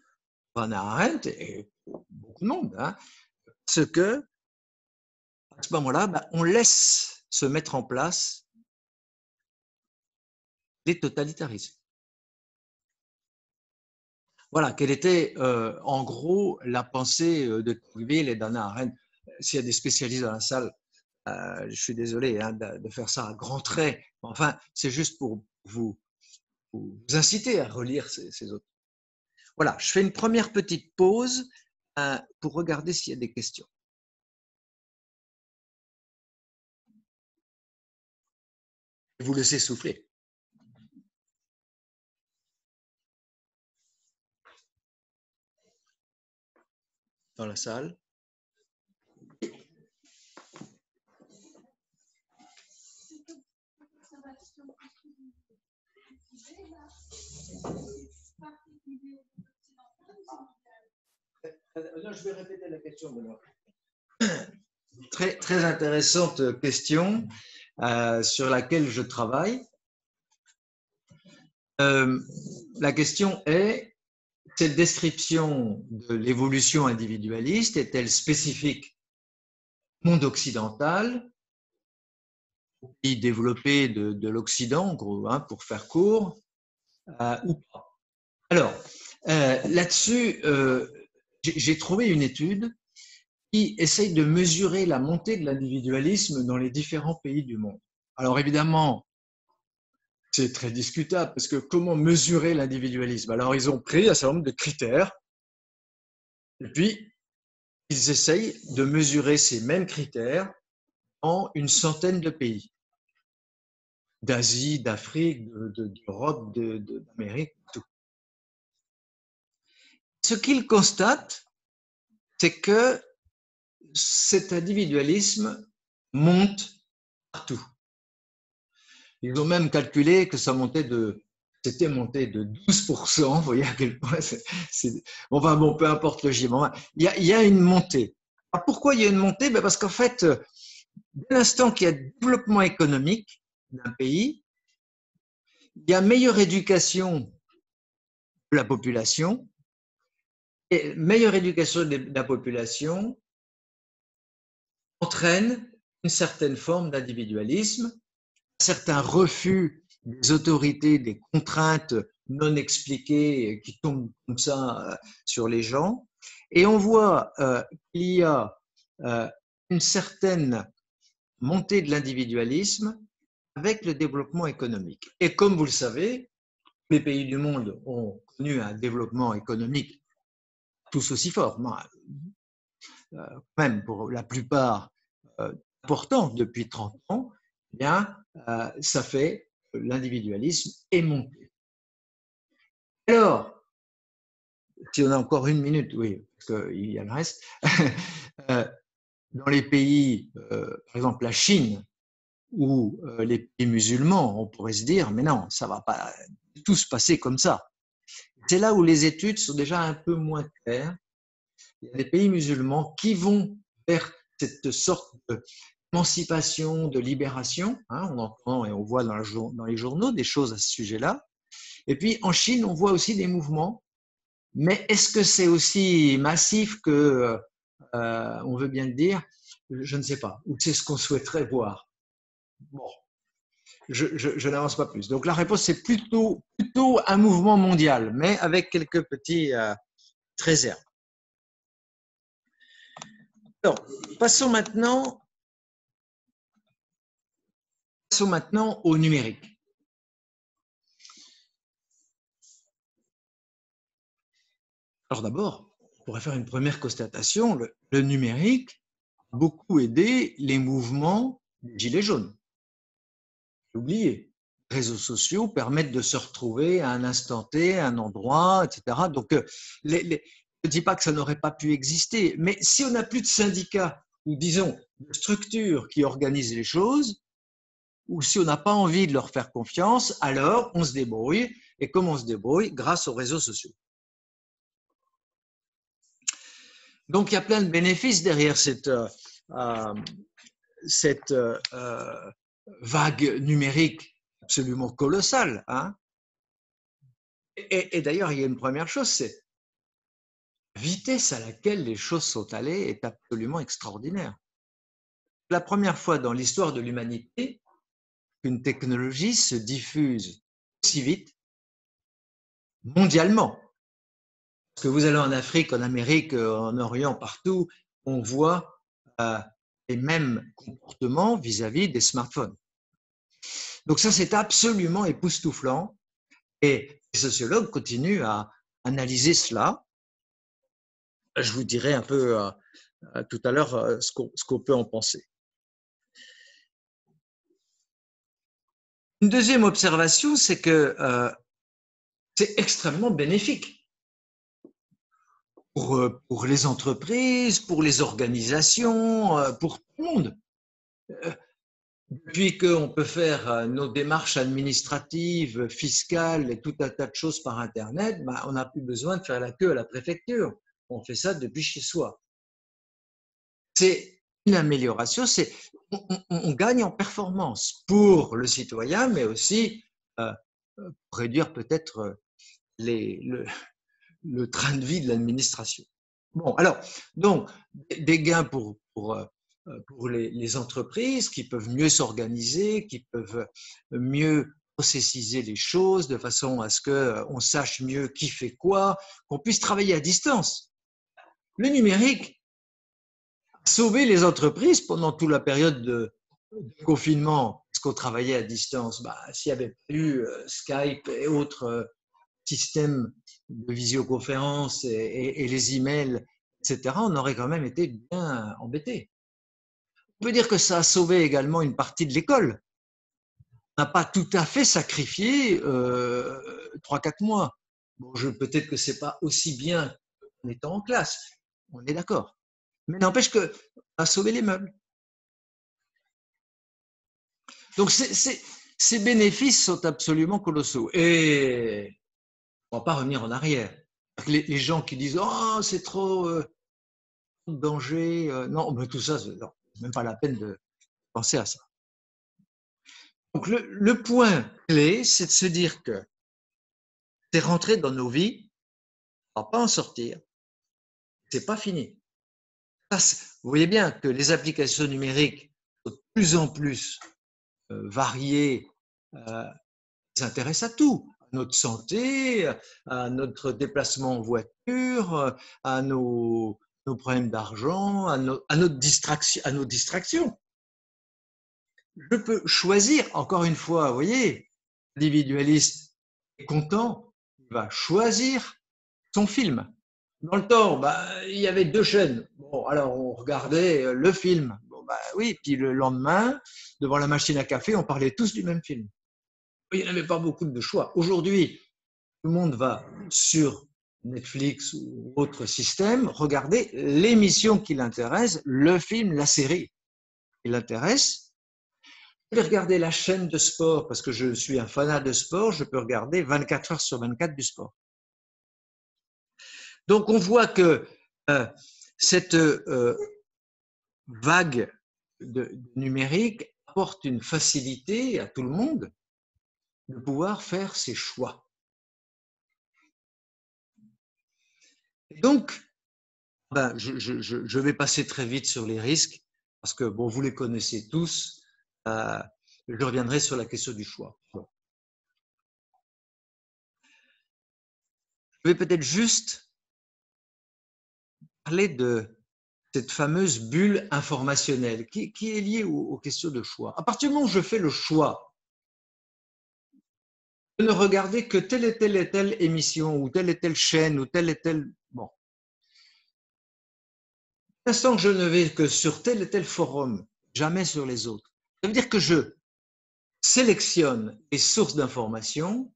[SPEAKER 1] pour Hannah Arendt et pour beaucoup de monde, hein, parce que à ce moment-là, on laisse se mettre en place des totalitarismes. Voilà, quelle était en gros la pensée de Tocqueville et d'Hannah Arendt. S'il y a des spécialistes dans la salle, je suis désolé hein, de faire ça à grands traits. Enfin, c'est juste pour vous inciter à relire ces autres. Voilà, je fais une première petite pause pour regarder s'il y a des questions. Vous laissez souffler. Dans la salle. Non, je vais répéter la question, Benoît. Très intéressante question sur laquelle je travaille. La question est, cette description de l'évolution individualiste est-elle spécifique au monde occidental, au pays développé de l'Occident, en gros, hein, pour faire court, ou pas? Alors, là-dessus, j'ai trouvé une étude qui essaye de mesurer la montée de l'individualisme dans les différents pays du monde. Alors évidemment, c'est très discutable parce que comment mesurer l'individualisme? Alors ils ont pris un certain nombre de critères et puis ils essayent de mesurer ces mêmes critères en une centaine de pays, d'Asie, d'Afrique, d'Europe, d'Amérique, tout. Ce qu'ils constatent, c'est que cet individualisme monte partout. Ils ont même calculé que c'était monté de 12%. Vous voyez à quel point enfin bon, peu importe le chiffre. Il y a une montée. Alors pourquoi il y a une montée? Parce qu'en fait, dès l'instant qu'il y a développement économique d'un pays, il y a meilleure éducation de la population. Et meilleure éducation de la population entraîne une certaine forme d'individualisme, un certain refus des autorités, des contraintes non expliquées qui tombent comme ça sur les gens. Et on voit qu'il y a une certaine montée de l'individualisme avec le développement économique. Et comme vous le savez, les pays du monde ont connu un développement économique tous aussi fort, même pour la plupart important depuis 30 ans, eh bien, ça fait que l'individualisme est monté. Alors, si on a encore une minute, oui, parce qu'il y a le reste. Dans les pays, par exemple la Chine ou les pays musulmans, on pourrait se dire, mais non, ça ne va pas tout se passer comme ça. C'est là où les études sont déjà un peu moins claires. Il y a des pays musulmans qui vont vers cette sorte d'émancipation, de libération. Hein, on entend et on voit dans les journaux des choses à ce sujet-là. Et puis en Chine, on voit aussi des mouvements. Mais est-ce que c'est aussi massif que on veut bien le dire? Je ne sais pas. Ou c'est ce qu'on souhaiterait voir. Bon, je n'avance pas plus. Donc la réponse, c'est plutôt un mouvement mondial, mais avec quelques petits réserves. Alors, passons maintenant au numérique. Alors d'abord, on pourrait faire une première constatation. Le numérique a beaucoup aidé les mouvements des Gilets jaunes. Oubliez, les réseaux sociaux permettent de se retrouver à un instant T, à un endroit, etc. Donc, je ne dis pas que ça n'aurait pas pu exister, mais si on n'a plus de syndicats ou disons de structures qui organisent les choses, ou si on n'a pas envie de leur faire confiance, alors on se débrouille. Et comment on se débrouille? Grâce aux réseaux sociaux. Donc, il y a plein de bénéfices derrière cette vague numérique absolument colossale. Hein. Et d'ailleurs, il y a une première chose, c'est la vitesse à laquelle les choses sont allées est absolument extraordinaire. La première fois dans l'histoire de l'humanité qu'une technologie se diffuse aussi vite mondialement. Parce que vous allez en Afrique, en Amérique, en Orient, partout, on voit les mêmes comportements vis-à-vis des smartphones. Donc ça, c'est absolument époustouflant. Et les sociologues continuent à analyser cela. Je vous dirai un peu tout à l'heure ce qu'on peut en penser. Une deuxième observation, c'est que c'est extrêmement bénéfique pour les entreprises, pour les organisations, pour tout le monde. Depuis qu'on peut faire nos démarches administratives, fiscales et tout un tas de choses par Internet, bah, on n'a plus besoin de faire la queue à la préfecture. On fait ça depuis chez soi. C'est une amélioration, on gagne en performance pour le citoyen, mais aussi pour réduire peut-être le train de vie de l'administration. Bon, alors, donc, des gains pour les entreprises qui peuvent mieux s'organiser, qui peuvent mieux processiser les choses de façon à ce qu'on sache mieux qui fait quoi, qu'on puisse travailler à distance. Le numérique a sauvé les entreprises pendant toute la période de confinement, parce qu'on travaillait à distance. Bah, s'il n'y avait pas eu Skype et autres systèmes de visioconférence et les emails, etc., on aurait quand même été bien embêtés. On peut dire que ça a sauvé également une partie de l'école. On n'a pas tout à fait sacrifié 3-4 mois. Bon, peut-être que ce n'est pas aussi bien en étant en classe, on est d'accord. Mais n'empêche qu'on a sauvé les meubles. Donc ces bénéfices sont absolument colossaux. Et on ne va pas revenir en arrière. Les gens qui disent « Oh, c'est trop de danger », non, mais tout ça, non, même pas la peine de penser à ça. Donc le point clé, c'est de se dire que c'est rentré dans nos vies, on ne va pas en sortir, c'est pas fini. Vous voyez bien que les applications numériques sont de plus en plus variées, s'intéressent à tout, à notre santé, à notre déplacement en voiture, à nos problèmes d'argent, à nos distractions. Je peux choisir, encore une fois, vous voyez, l'individualiste est content, il va choisir son film. Dans le temps, bah, il y avait 2 chaînes. Bon, alors on regardait le film. Bon, bah, oui, puis le lendemain, devant la machine à café, on parlait tous du même film. Il n'y avait pas beaucoup de choix. Aujourd'hui, tout le monde va sur Netflix ou autre système, regarder l'émission qui l'intéresse, le film, la série qui l'intéresse. Je vais regarder la chaîne de sport parce que je suis un fanat de sport, je peux regarder 24 heures sur 24 du sport. Donc on voit que cette vague de numérique apporte une facilité à tout le monde de pouvoir faire ses choix. Et donc, je vais passer très vite sur les risques parce que bon, vous les connaissez tous. Je reviendrai sur la question du choix. Bon. Je vais peut-être juste parler de cette fameuse bulle informationnelle qui est liée aux questions de choix. À partir du moment où je fais le choix de ne regarder que telle et telle émission ou telle chaîne ou telle et telle... Bon. L'instant que je ne vais que sur tel et tel forum, jamais sur les autres, ça veut dire que je sélectionne les sources d'information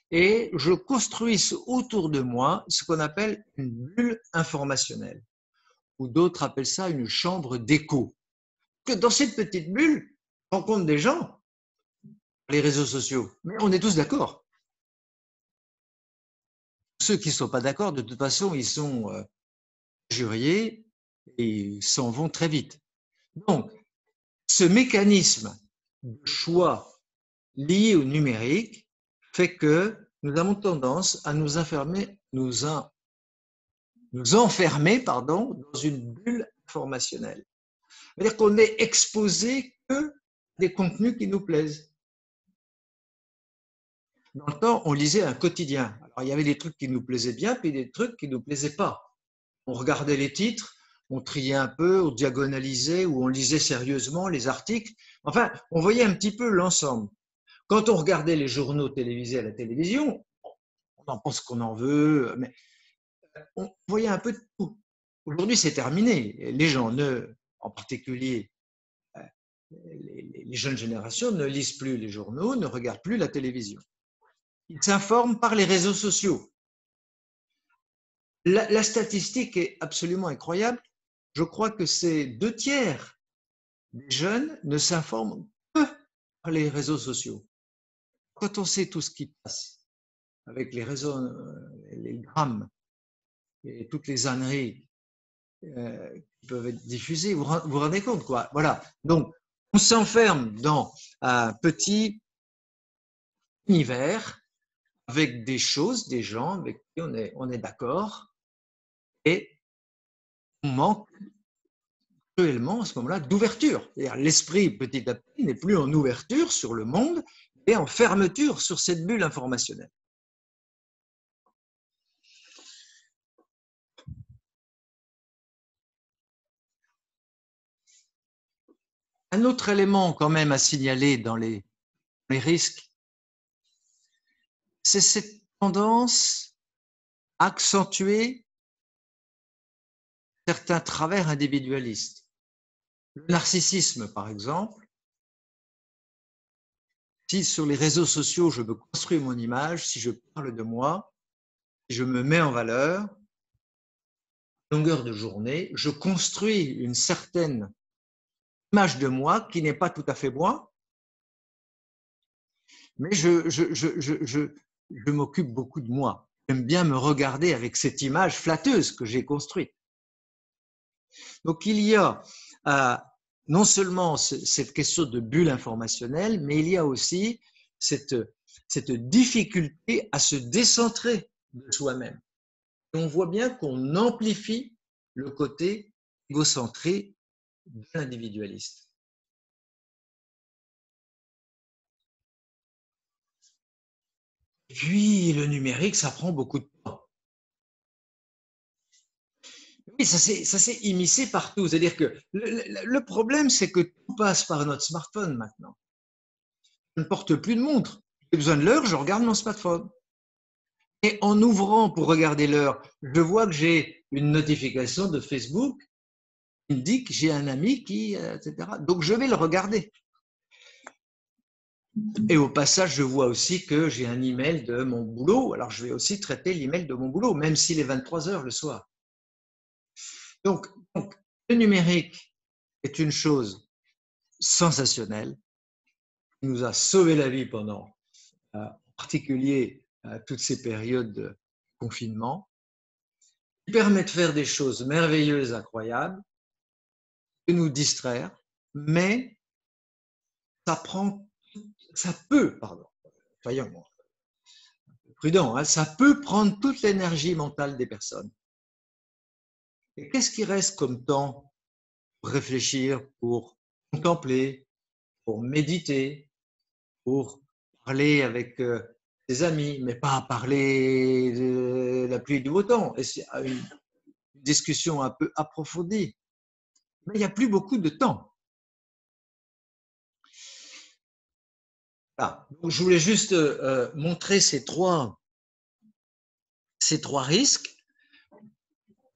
[SPEAKER 1] et je construis autour de moi ce qu'on appelle une bulle informationnelle, ou d'autres appellent ça une chambre d'écho. Que dans cette petite bulle, on rencontre des gens, les réseaux sociaux, mais on est tous d'accord. Ceux qui ne sont pas d'accord, de toute façon, ils sont injuriés et s'en vont très vite. Donc, ce mécanisme de choix lié au numérique fait que nous avons tendance à nous enfermer dans une bulle informationnelle. C'est-à-dire qu'on n'est exposé que des contenus qui nous plaisent. Dans le temps, on lisait un quotidien. Alors, il y avait des trucs qui nous plaisaient bien, puis des trucs qui ne nous plaisaient pas. On regardait les titres, on triait un peu, on diagonalisait ou on lisait sérieusement les articles. Enfin, on voyait un petit peu l'ensemble. Quand on regardait les journaux télévisés à la télévision, on en pense qu'on en veut, mais on voyait un peu de tout. Aujourd'hui, c'est terminé. Les gens, en particulier les jeunes générations, ne lisent plus les journaux, ne regardent plus la télévision. Ils s'informent par les réseaux sociaux. La statistique est absolument incroyable. Je crois que c'est 2/3 des jeunes ne s'informent que par les réseaux sociaux. Quand on sait tout ce qui passe avec les réseaux, les grammes et toutes les âneries qui peuvent être diffusées, vous vous rendez compte, quoi. Voilà. Donc, on s'enferme dans un petit univers avec des choses, des gens avec qui on est d'accord et on manque cruellement à ce moment-là d'ouverture. C'est-à-dire l'esprit, petit à petit, n'est plus en ouverture sur le monde et en fermeture sur cette bulle informationnelle. Un autre élément quand même à signaler dans les risques, c'est cette tendance à accentuer certains travers individualistes. Le narcissisme, par exemple. Si sur les réseaux sociaux, je veux construire mon image, si je parle de moi, si je me mets en valeur, longueur de journée, je construis une certaine image de moi qui n'est pas tout à fait moi, mais je m'occupe beaucoup de moi. J'aime bien me regarder avec cette image flatteuse que j'ai construite. Donc il y a non seulement cette question de bulle informationnelle, mais il y a aussi cette difficulté à se décentrer de soi-même. On voit bien qu'on amplifie le côté égocentré de l'individualiste. Et puis, le numérique, ça prend beaucoup de temps. Oui, ça s'est immiscé partout. C'est-à-dire que le problème, c'est que tout passe par notre smartphone maintenant. Je ne porte plus de montre. J'ai besoin de l'heure, je regarde mon smartphone. Et en ouvrant pour regarder l'heure, je vois que j'ai une notification de Facebook qui me dit que j'ai un ami qui, etc. Donc, je vais le regarder. Et au passage, je vois aussi que j'ai un email de mon boulot. Alors, je vais aussi traiter l'email de mon boulot, même s'il est 23 heures le soir. Donc, le numérique est une chose sensationnelle qui nous a sauvé la vie pendant, en particulier, toutes ces périodes de confinement, qui permet de faire des choses merveilleuses, incroyables, de nous distraire, mais ça peut, pardon, soyons prudents, hein, ça peut prendre toute l'énergie mentale des personnes. Et qu'est-ce qui reste comme temps pour réfléchir, pour contempler, pour méditer, pour parler avec ses amis, mais pas parler de la pluie et du beau temps. Et c'est une discussion un peu approfondie. Mais il n'y a plus beaucoup de temps. Ah, donc je voulais juste montrer ces trois risques.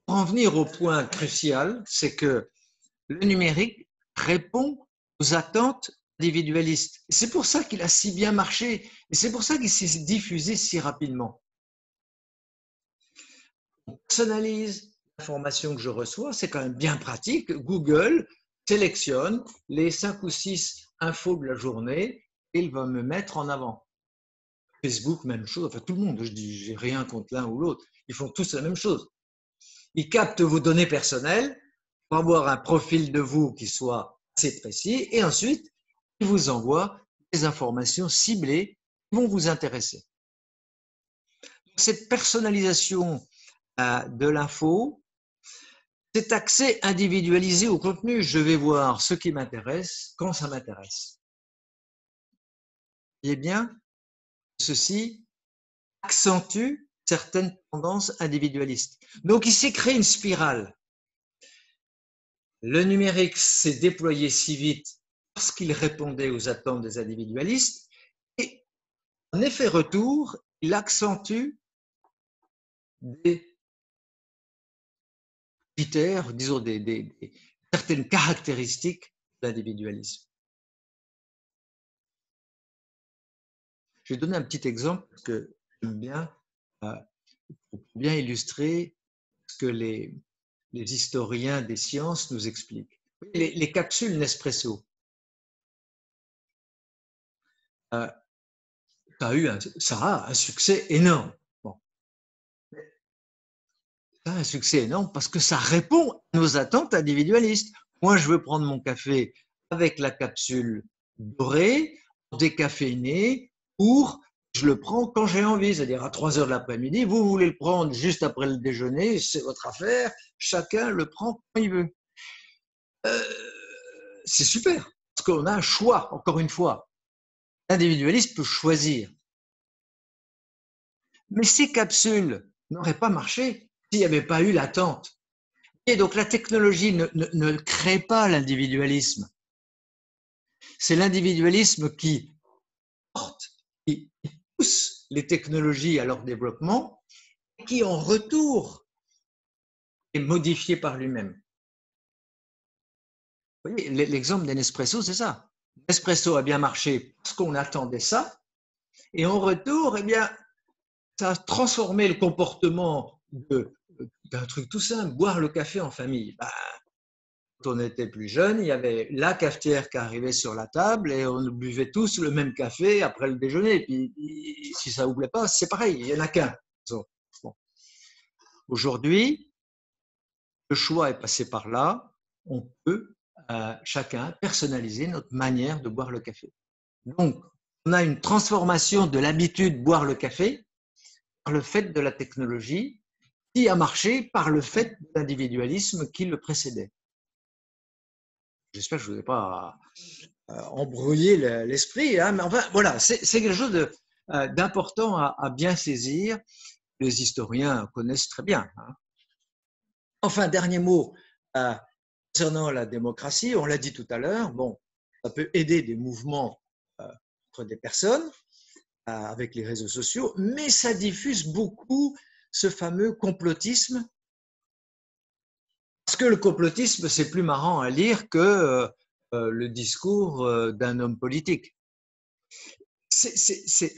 [SPEAKER 1] Pour en venir au point crucial, c'est que le numérique répond aux attentes individualistes. C'est pour ça qu'il a si bien marché et c'est pour ça qu'il s'est diffusé si rapidement. On personnalise l'information que je reçois, c'est quand même bien pratique. Google sélectionne les 5 ou 6 infos de la journée et il va me mettre en avant. Facebook, même chose. Enfin, tout le monde, je dis, j'ai rien contre l'un ou l'autre. Ils font tous la même chose. Ils captent vos données personnelles pour avoir un profil de vous qui soit assez précis et ensuite, ils vous envoient des informations ciblées qui vont vous intéresser. Cette personnalisation de l'info, cet accès individualisé au contenu, je vais voir ce qui m'intéresse quand ça m'intéresse. Eh bien, ceci accentue certaines tendances individualistes. Donc, il s'est créé une spirale. Le numérique s'est déployé si vite parce qu'il répondait aux attentes des individualistes et en effet retour, il accentue des critères, disons certaines caractéristiques de l'individualisme. Je vais donner un petit exemple parce que j'aime bien, pour bien illustrer ce que les historiens des sciences nous expliquent. Les capsules Nespresso, ça a un succès énorme. Bon. Ça a un succès énorme parce que ça répond à nos attentes individualistes. Moi, je veux prendre mon café avec la capsule dorée, décaféinée, je le prends quand j'ai envie, c'est-à-dire à 3 heures de l'après-midi. Vous voulez le prendre juste après le déjeuner, c'est votre affaire. Chacun le prend quand il veut. C'est super, parce qu'on a un choix, encore une fois. L'individualiste peut choisir. Mais ces capsules n'auraient pas marché s'il n'y avait pas eu l'attente. Et donc la technologie ne crée pas l'individualisme. C'est l'individualisme qui porte, qui pousse les technologies à leur développement, et qui en retour est modifié par lui-même. Vous voyez, l'exemple d'un Nespresso, c'est ça. Nespresso a bien marché parce qu'on attendait ça, et en retour, eh bien, ça a transformé le comportement d'un truc tout simple, boire le café en famille. Quand on était plus jeune, il y avait la cafetière qui arrivait sur la table et on buvait tous le même café après le déjeuner. Et puis, si ça ne vous plaît pas, c'est pareil, il n'y en a qu'un. Bon. Aujourd'hui, le choix est passé par là. On peut, chacun, personnaliser notre manière de boire le café. Donc, on a une transformation de l'habitude de boire le café par le fait de la technologie qui a marché par le fait de l'individualisme qui le précédait. J'espère que je ne vous ai pas embrouillé l'esprit, hein, mais enfin, voilà, c'est quelque chose d'important à bien saisir. Les historiens connaissent très bien. Hein. Enfin, dernier mot concernant la démocratie, on l'a dit tout à l'heure, bon, ça peut aider des mouvements entre des personnes avec les réseaux sociaux, mais ça diffuse beaucoup ce fameux complotisme. Parce que le complotisme, c'est plus marrant à lire que le discours d'un homme politique. Ces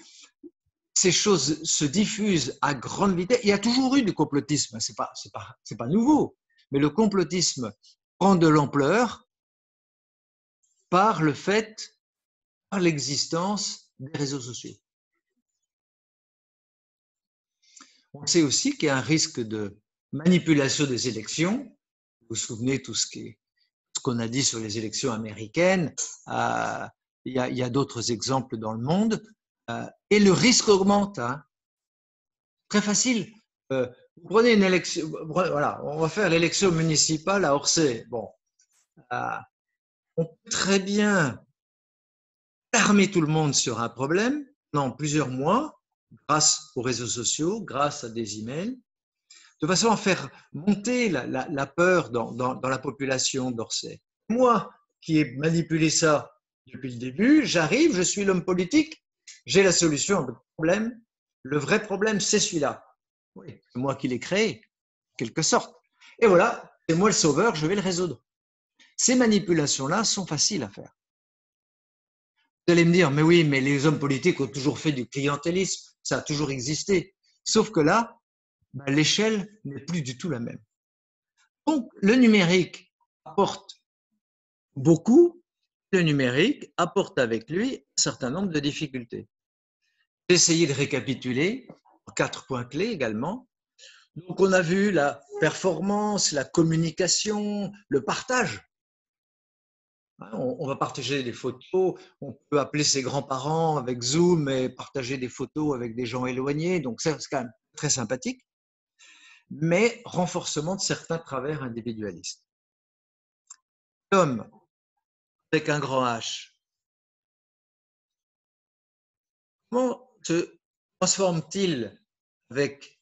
[SPEAKER 1] choses se diffusent à grande vitesse. Il y a toujours eu du complotisme, c'est pas nouveau, mais le complotisme prend de l'ampleur par l'existence des réseaux sociaux. On sait aussi qu'il y a un risque de manipulation des élections. Vous vous souvenez tout ce qu'on a dit sur les élections américaines. Il y a d'autres exemples dans le monde. Et le risque augmente. Hein. Très facile. Vous prenez une élection. Voilà, on va faire l'élection municipale à Orsay. Bon, on peut très bien armer tout le monde sur un problème pendant plusieurs mois, grâce aux réseaux sociaux, grâce à des emails, de façon à faire monter la peur dans la population d'Orsay. Moi, qui ai manipulé ça depuis le début, j'arrive, je suis l'homme politique, j'ai la solution au problème. Le vrai problème, c'est celui-là. Oui, c'est moi qui l'ai créé, en quelque sorte. Et voilà, c'est moi le sauveur, je vais le résoudre. Ces manipulations-là sont faciles à faire. Vous allez me dire, mais oui, mais les hommes politiques ont toujours fait du clientélisme, ça a toujours existé. Sauf que là, l'échelle n'est plus du tout la même. Donc, le numérique apporte beaucoup, le numérique apporte avec lui un certain nombre de difficultés. J'ai essayé de récapituler, 4 points clés également. Donc, on a vu la performance, la communication, le partage. On va partager des photos, on peut appeler ses grands-parents avec Zoom et partager des photos avec des gens éloignés, donc c'est quand même très sympathique, mais renforcement de certains travers individualistes. L'homme, avec un grand H, comment se transforme-t-il avec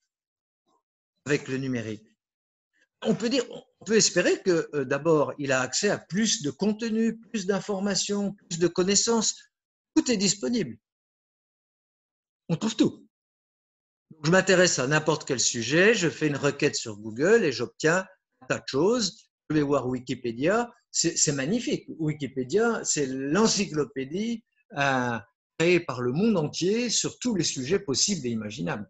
[SPEAKER 1] le numérique? On peut espérer que d'abord, il a accès à plus de contenu, plus d'informations, plus de connaissances. Tout est disponible. On trouve tout. Je m'intéresse à n'importe quel sujet, je fais une requête sur Google et j'obtiens un tas de choses. Je vais voir Wikipédia, c'est magnifique. Wikipédia, c'est l'encyclopédie créée par le monde entier sur tous les sujets possibles et imaginables.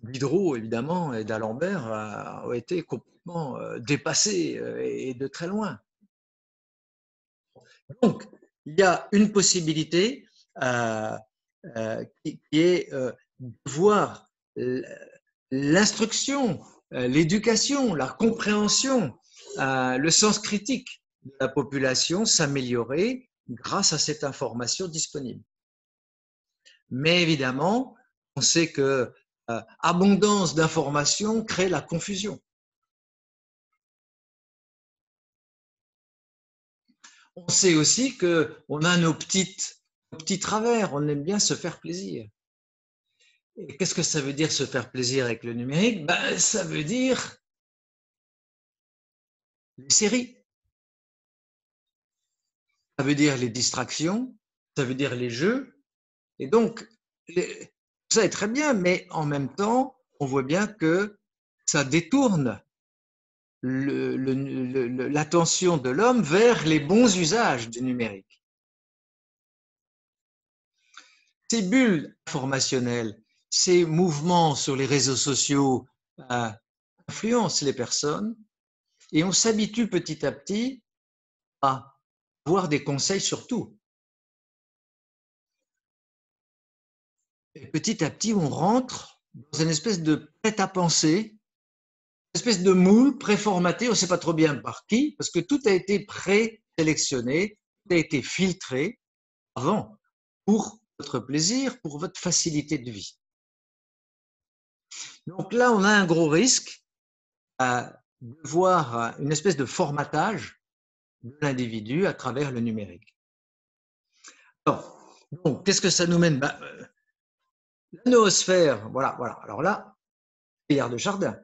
[SPEAKER 1] Diderot, évidemment, et d'Alembert ont été complètement dépassés et de très loin. Donc, il y a une possibilité qui est de voir l'instruction, l'éducation, la compréhension, le sens critique de la population s'améliorer grâce à cette information disponible. Mais évidemment, on sait que abondance d'informations crée la confusion. On sait aussi qu'on a nos petits travers, on aime bien se faire plaisir. Et qu'est-ce que ça veut dire se faire plaisir avec le numérique? Ça veut dire les séries, ça veut dire les distractions, ça veut dire les jeux. Et donc, ça est très bien, mais en même temps, on voit bien que ça détourne l'attention de l'homme vers les bons usages du numérique. Ces bulles informationnelles, ces mouvements sur les réseaux sociaux influencent les personnes et on s'habitue petit à petit à avoir des conseils sur tout. Et petit à petit, on rentre dans une espèce de prêt-à-penser, une espèce de moule préformaté, on ne sait pas trop bien par qui, parce que tout a été présélectionné, tout a été filtré avant pour votre plaisir, pour votre facilité de vie. Donc là, on a un gros risque de voir une espèce de formatage de l'individu à travers le numérique. Alors, donc, qu'est-ce que ça nous mène? La noosphère, voilà. Alors là, Teilhard de Chardin.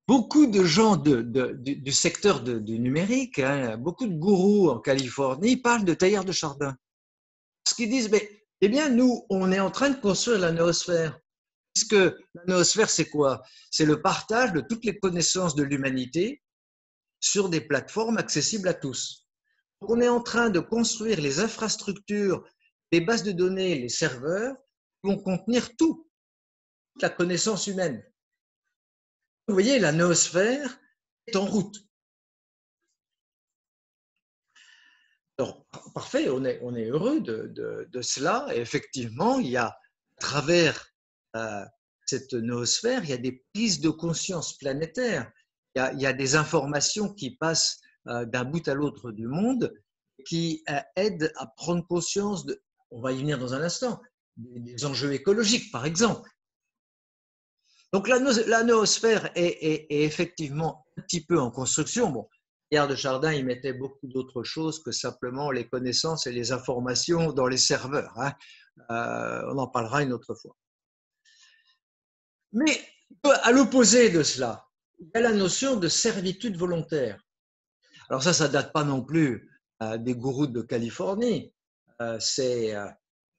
[SPEAKER 1] Beaucoup de gens du secteur du numérique, beaucoup de gourous en Californie parlent de Teilhard de Chardin. Parce qu'ils disent, eh bien, nous, on est en train de construire la noosphère. Puisque la noosphère, c'est quoi? C'est le partage de toutes les connaissances de l'humanité sur des plateformes accessibles à tous. On est en train de construire les infrastructures, les bases de données, les serveurs qui vont contenir toute la connaissance humaine. Vous voyez, la noosphère est en route. Alors, parfait, on est heureux de cela. Et effectivement, il y a, à travers cette noosphère, il y a des prises de conscience planétaires. Il y a des informations qui passent d'un bout à l'autre du monde qui aident à prendre conscience de, on va y venir dans un instant, des enjeux écologiques, par exemple. Donc la noosphère est effectivement un petit peu en construction. Bon, Teilhard de Chardin, il mettait beaucoup d'autres choses que simplement les connaissances et les informations dans les serveurs. Hein. On en parlera une autre fois. Mais à l'opposé de cela, il y a la notion de servitude volontaire. Alors ça ne date pas non plus des gourous de Californie. C'est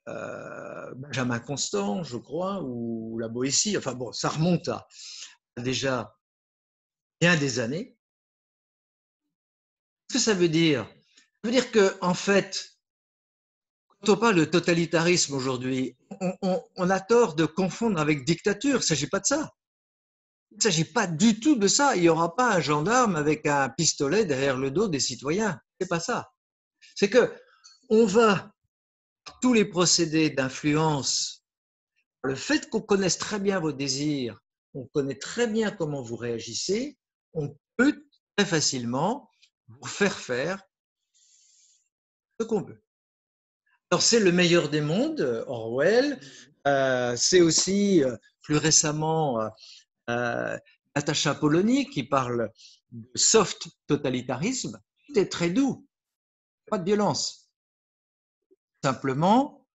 [SPEAKER 1] Benjamin Constant, je crois, ou la Boétie. Enfin bon, ça remonte à déjà bien des années. Qu'est-ce que ça veut dire? Ça veut dire qu'en fait, quand on parle de totalitarisme aujourd'hui, on a tort de confondre avec dictature. Il ne s'agit pas de ça. Il ne s'agit pas du tout de ça. Il n'y aura pas un gendarme avec un pistolet derrière le dos des citoyens. Ce n'est pas ça. C'est qu'on va, tous les procédés d'influence, le fait qu'on connaisse très bien vos désirs, on connaît très bien comment vous réagissez, on peut très facilement vous faire ce qu'on veut. Alors c'est le meilleur des mondes, Orwell, c'est aussi plus récemment Natacha Polony qui parle de soft totalitarisme. Tout est très doux, pas de violence. Simplement,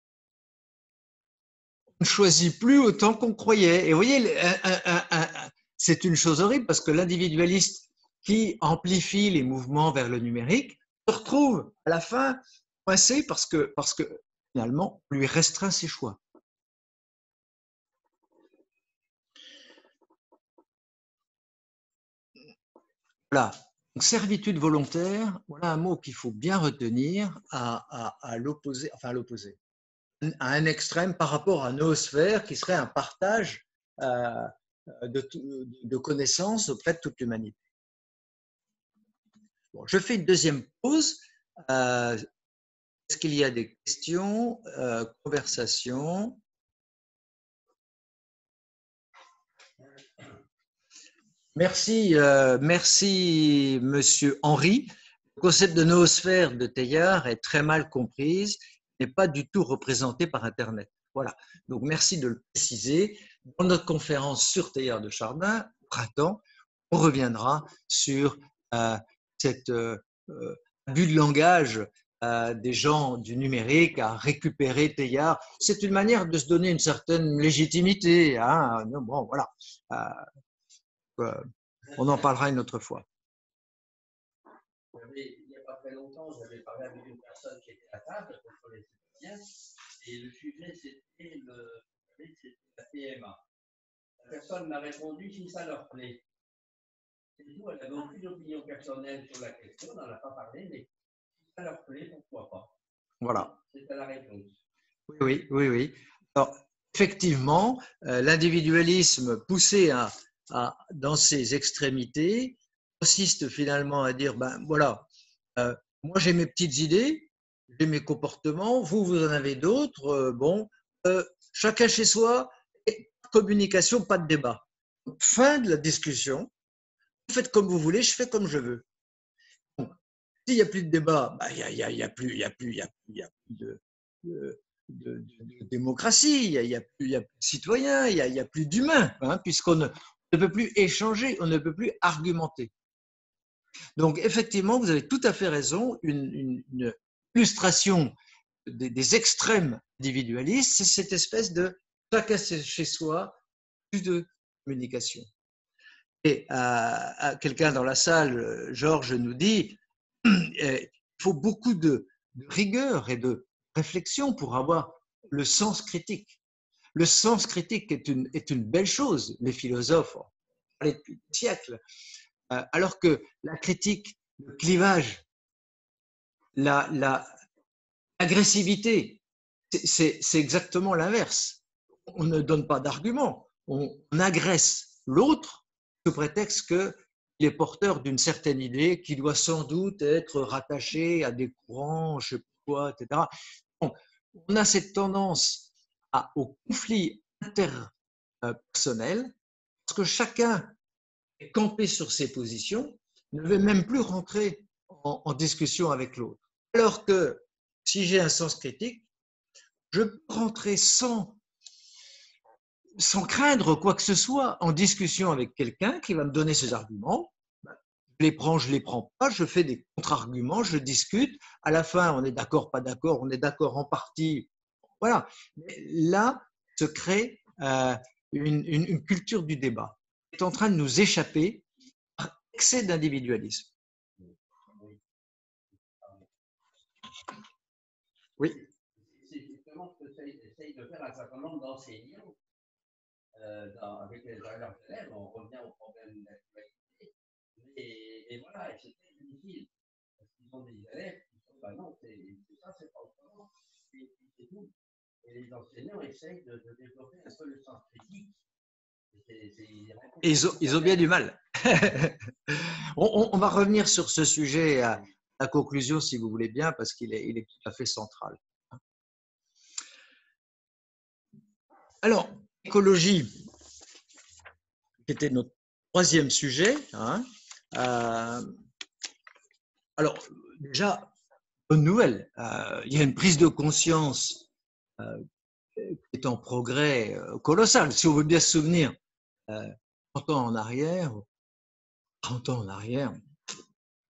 [SPEAKER 1] on ne choisit plus autant qu'on croyait. Et vous voyez, c'est une chose horrible parce que l'individualiste qui amplifie les mouvements vers le numérique se retrouve à la fin coincé parce que finalement, on lui restreint ses choix. Voilà. Donc, servitude volontaire, voilà un mot qu'il faut bien retenir à l'opposé, enfin à l'opposé, à un extrême par rapport à noosphère qui serait un partage de connaissances auprès de toute l'humanité. Bon, je fais une deuxième pause. Est-ce qu'il y a des questions, conversations? Merci, merci Monsieur Henry. Le concept de noosphère de Teilhard est très mal comprise, n'est pas du tout représenté par Internet. Voilà, donc merci de le préciser. Dans notre conférence sur Teilhard de Chardin, au printemps, on reviendra sur cet abus de langage des gens du numérique à récupérer Teilhard. C'est une manière de se donner une certaine légitimité. Hein. Bon, voilà. On en parlera une autre fois.
[SPEAKER 3] Il n'y a pas très longtemps, j'avais parlé avec une personne qui était à table contre les citoyens et le sujet c'était la PMA. La personne m'a répondu si ça leur plaît. C'est tout, elle n'avait aucune opinion personnelle sur la question, on n'en a pas parlé, mais si ça leur plaît, pourquoi pas.
[SPEAKER 1] Voilà.
[SPEAKER 3] C'était la réponse.
[SPEAKER 1] Oui. Alors, effectivement, l'individualisme poussé dans ses extrémités consiste finalement à dire, ben voilà, moi j'ai mes petites idées, j'ai mes comportements, vous en avez d'autres, bon, chacun chez soi, communication, pas de débat. Fin de la discussion, vous faites comme vous voulez, je fais comme je veux. Bon, s'il n'y a plus de débat, ben, il y a plus de démocratie, il n'y a plus de citoyens, il n'y a plus d'humains, hein, puisqu'on ne peut plus échanger, on ne peut plus argumenter. Donc, effectivement, vous avez tout à fait raison, une illustration des extrêmes individualistes, c'est cette espèce de chacun chez soi, plus de communication. Et à quelqu'un dans la salle, Georges nous dit, il faut beaucoup de rigueur et de réflexion pour avoir le sens critique. Le sens critique est une belle chose. Les philosophes ont parlé depuis des siècles. Alors que la critique, le clivage, l'agressivité. C'est exactement l'inverse. On ne donne pas d'argument, on agresse l'autre sous prétexte qu'il est porteur d'une certaine idée qui doit sans doute être rattachée à des courants, je ne sais pas quoi, etc. Donc, on a cette tendance au conflit interpersonnel parce que chacun est campé sur ses positions, ne veut même plus rentrer en discussion avec l'autre. Alors que si j'ai un sens critique, je peux rentrer sans craindre quoi que ce soit en discussion avec quelqu'un qui va me donner ses arguments. Je les prends pas, je fais des contre-arguments, je discute. À la fin, on est d'accord, pas d'accord, on est d'accord en partie. Voilà. Mais là se crée une culture du débat qui est en train de nous échapper par excès d'individualisme. Oui.
[SPEAKER 3] C'est justement ce que j'essaye de faire un certain nombre d'enseignants avec les élèves. On revient au problème d'actualité. Et voilà, c'est très difficile. Parce qu'ils ont des élèves qui sont, bah non, c'est ça, c'est pas autrement. C'est tout. Et les enseignants essayent de développer un peu le sens critique.
[SPEAKER 1] Ils ont bien du mal. On va revenir sur ce sujet à la conclusion, si vous voulez bien, parce qu'il est tout à fait central. Alors, écologie, qui était notre troisième sujet. Alors, déjà, bonne nouvelle, il y a une prise de conscience qui est en progrès colossal. Si on veut bien se souvenir, 30 ans en arrière,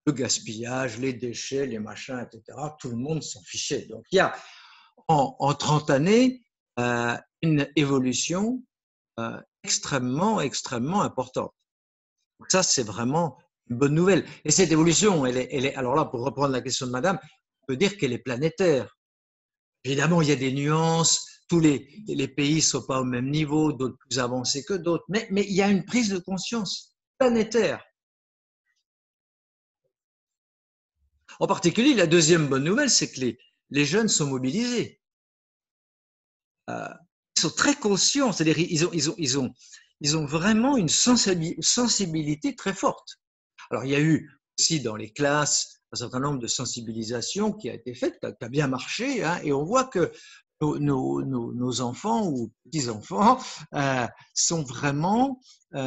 [SPEAKER 1] le gaspillage, les déchets, les machins, etc., tout le monde s'en fichait. Donc, il y a en 30 années une évolution extrêmement importante. Donc ça, c'est vraiment une bonne nouvelle. Et cette évolution, elle est, alors là, pour reprendre la question de madame, on peut dire qu'elle est planétaire. Évidemment, il y a des nuances, tous les pays ne sont pas au même niveau, d'autres plus avancés que d'autres, mais il y a une prise de conscience planétaire. En particulier, la deuxième bonne nouvelle, c'est que les jeunes sont mobilisés. Ils sont très conscients, c'est-à-dire ils ont vraiment une sensibilité très forte. Alors, il y a eu aussi dans les classes un certain nombre de sensibilisations qui a été faite, qui a bien marché, hein, et on voit que nos enfants ou petits-enfants sont vraiment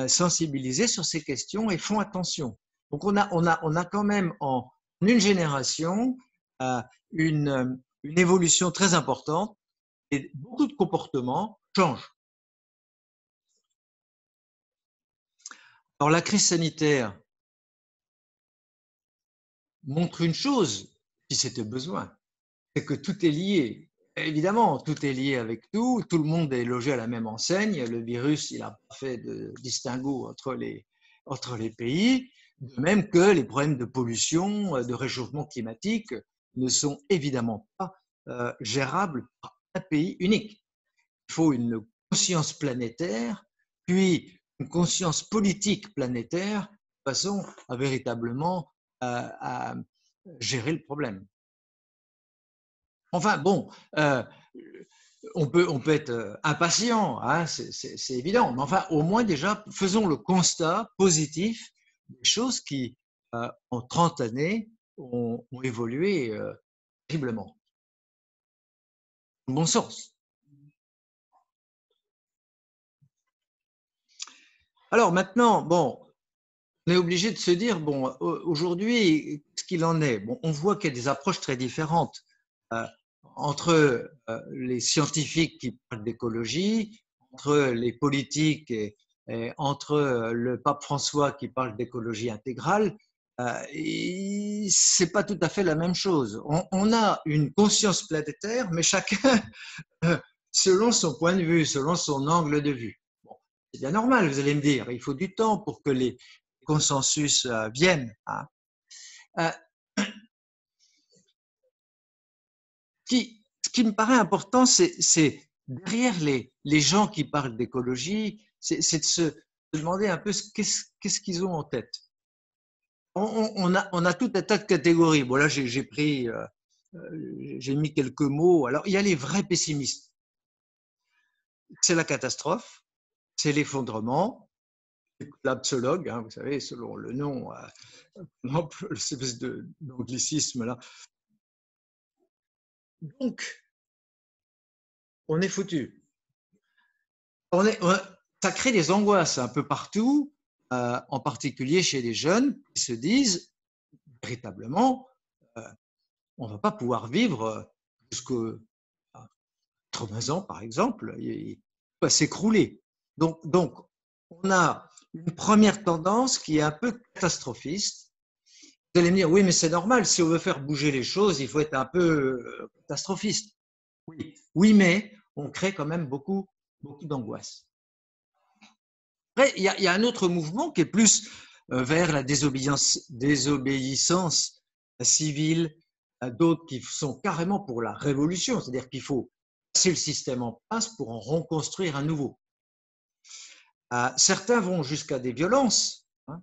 [SPEAKER 1] sensibilisés sur ces questions et font attention. Donc, on a quand même en une génération une évolution très importante et beaucoup de comportements changent. Alors, la crise sanitaire montre une chose, si c'était besoin, c'est que tout est lié. Évidemment, tout est lié avec tout le monde est logé à la même enseigne, le virus, il n'a pas fait de distinguo entre les pays, de même que les problèmes de pollution, de réchauffement climatique ne sont évidemment pas gérables par un pays unique. Il faut une conscience planétaire, puis une conscience politique planétaire, de façon à véritablement à gérer le problème. Enfin bon, on peut être impatient, hein, c'est évident, mais enfin au moins déjà faisons le constat positif des choses qui en 30 années ont évolué terriblement, dans le bon sens. Alors maintenant, bon, on est obligé de se dire, bon, aujourd'hui, ce qu'il en est. Bon, on voit qu'il y a des approches très différentes entre les scientifiques qui parlent d'écologie, entre les politiques et entre le pape François qui parle d'écologie intégrale. C'est pas tout à fait la même chose. On a une conscience planétaire, mais chacun selon son point de vue, selon son angle de vue. Bon, c'est bien normal, vous allez me dire. Il faut du temps pour que les consensus viennent. Hein. Ce qui me paraît important, c'est derrière les gens qui parlent d'écologie, c'est de se demander un peu qu'est-ce qu'ils ont en tête. On a tout un tas de catégories. Bon, là, j'ai pris j'ai mis quelques mots. Alors, il y a les vrais pessimistes. C'est la catastrophe, c'est l'effondrement, les collapsologues, hein, vous savez, selon le nom, cette espèce d'anglicisme là. Donc, on est foutu. Ça crée des angoisses un peu partout, en particulier chez les jeunes qui se disent véritablement, on ne va pas pouvoir vivre jusqu'à 80 ans, par exemple, il va s'écrouler. Donc, on a une première tendance qui est un peu catastrophiste. Vous allez me dire, oui, mais c'est normal, si on veut faire bouger les choses, il faut être un peu catastrophiste. Oui, mais on crée quand même beaucoup d'angoisse. Après, il y a un autre mouvement qui est plus vers la désobéissance civile, d'autres qui sont carrément pour la révolution, c'est-à-dire qu'il faut passer le système en place pour en reconstruire un nouveau. Certains vont jusqu'à des violences. Hein.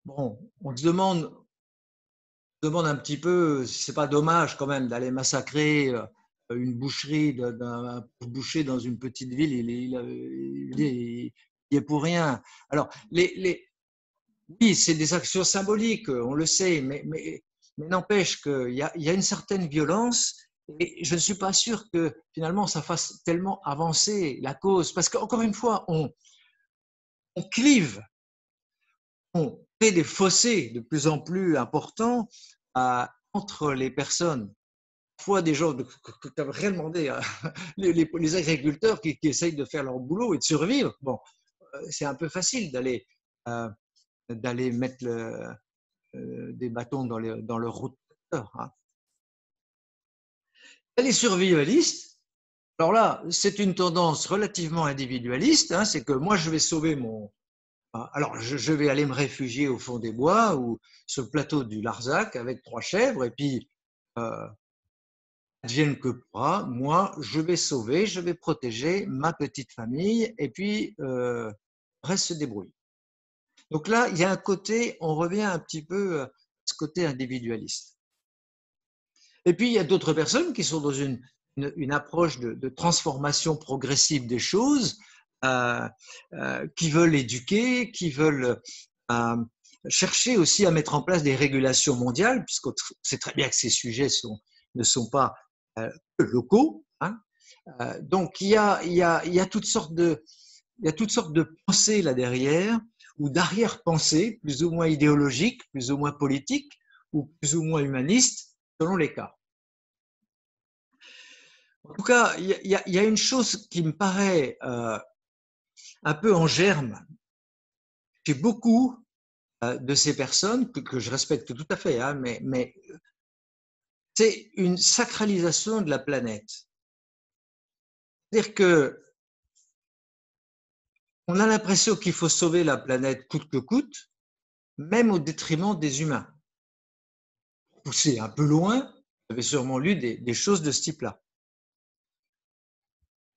[SPEAKER 1] Bon, on se demande un petit peu si c'est pas dommage quand même d'aller massacrer une boucherie d'un boucher dans une petite ville, il est pour rien. Alors, oui, c'est des actions symboliques, on le sait, mais n'empêche qu'il y a une certaine violence et je ne suis pas sûr que finalement ça fasse tellement avancer la cause. Parce qu'encore une fois, on clive, on fait des fossés de plus en plus importants entre les personnes. Parfois des gens que tu as rien demandé, les agriculteurs qui essayent de faire leur boulot et de survivre. Bon, c'est un peu facile d'aller mettre des bâtons dans leur route. Hein. Les survivalistes, alors là, c'est une tendance relativement individualiste, hein, c'est que moi je vais sauver alors je vais aller me réfugier au fond des bois ou sur le plateau du Larzac avec 3 chèvres et puis advienne que pourra, moi je vais sauver, je vais protéger ma petite famille et puis reste se débrouille. Donc là, il y a un côté, on revient un petit peu à ce côté individualiste. Et puis, il y a d'autres personnes qui sont dans une approche de transformation progressive des choses, qui veulent éduquer, qui veulent chercher aussi à mettre en place des régulations mondiales, puisqu'on sait très bien que ces sujets ne sont pas locaux. Hein. Donc, il y a toutes sortes de pensées là derrière, ou d'arrière-pensées, plus ou moins idéologiques, plus ou moins politiques, ou plus ou moins humanistes, selon les cas. En tout cas, il y a une chose qui me paraît un peu en germe chez beaucoup de ces personnes, que je respecte tout à fait, hein, mais c'est une sacralisation de la planète. C'est-à-dire que on a l'impression qu'il faut sauver la planète coûte que coûte, même au détriment des humains. Poussé un peu loin, vous avez sûrement lu des choses de ce type-là.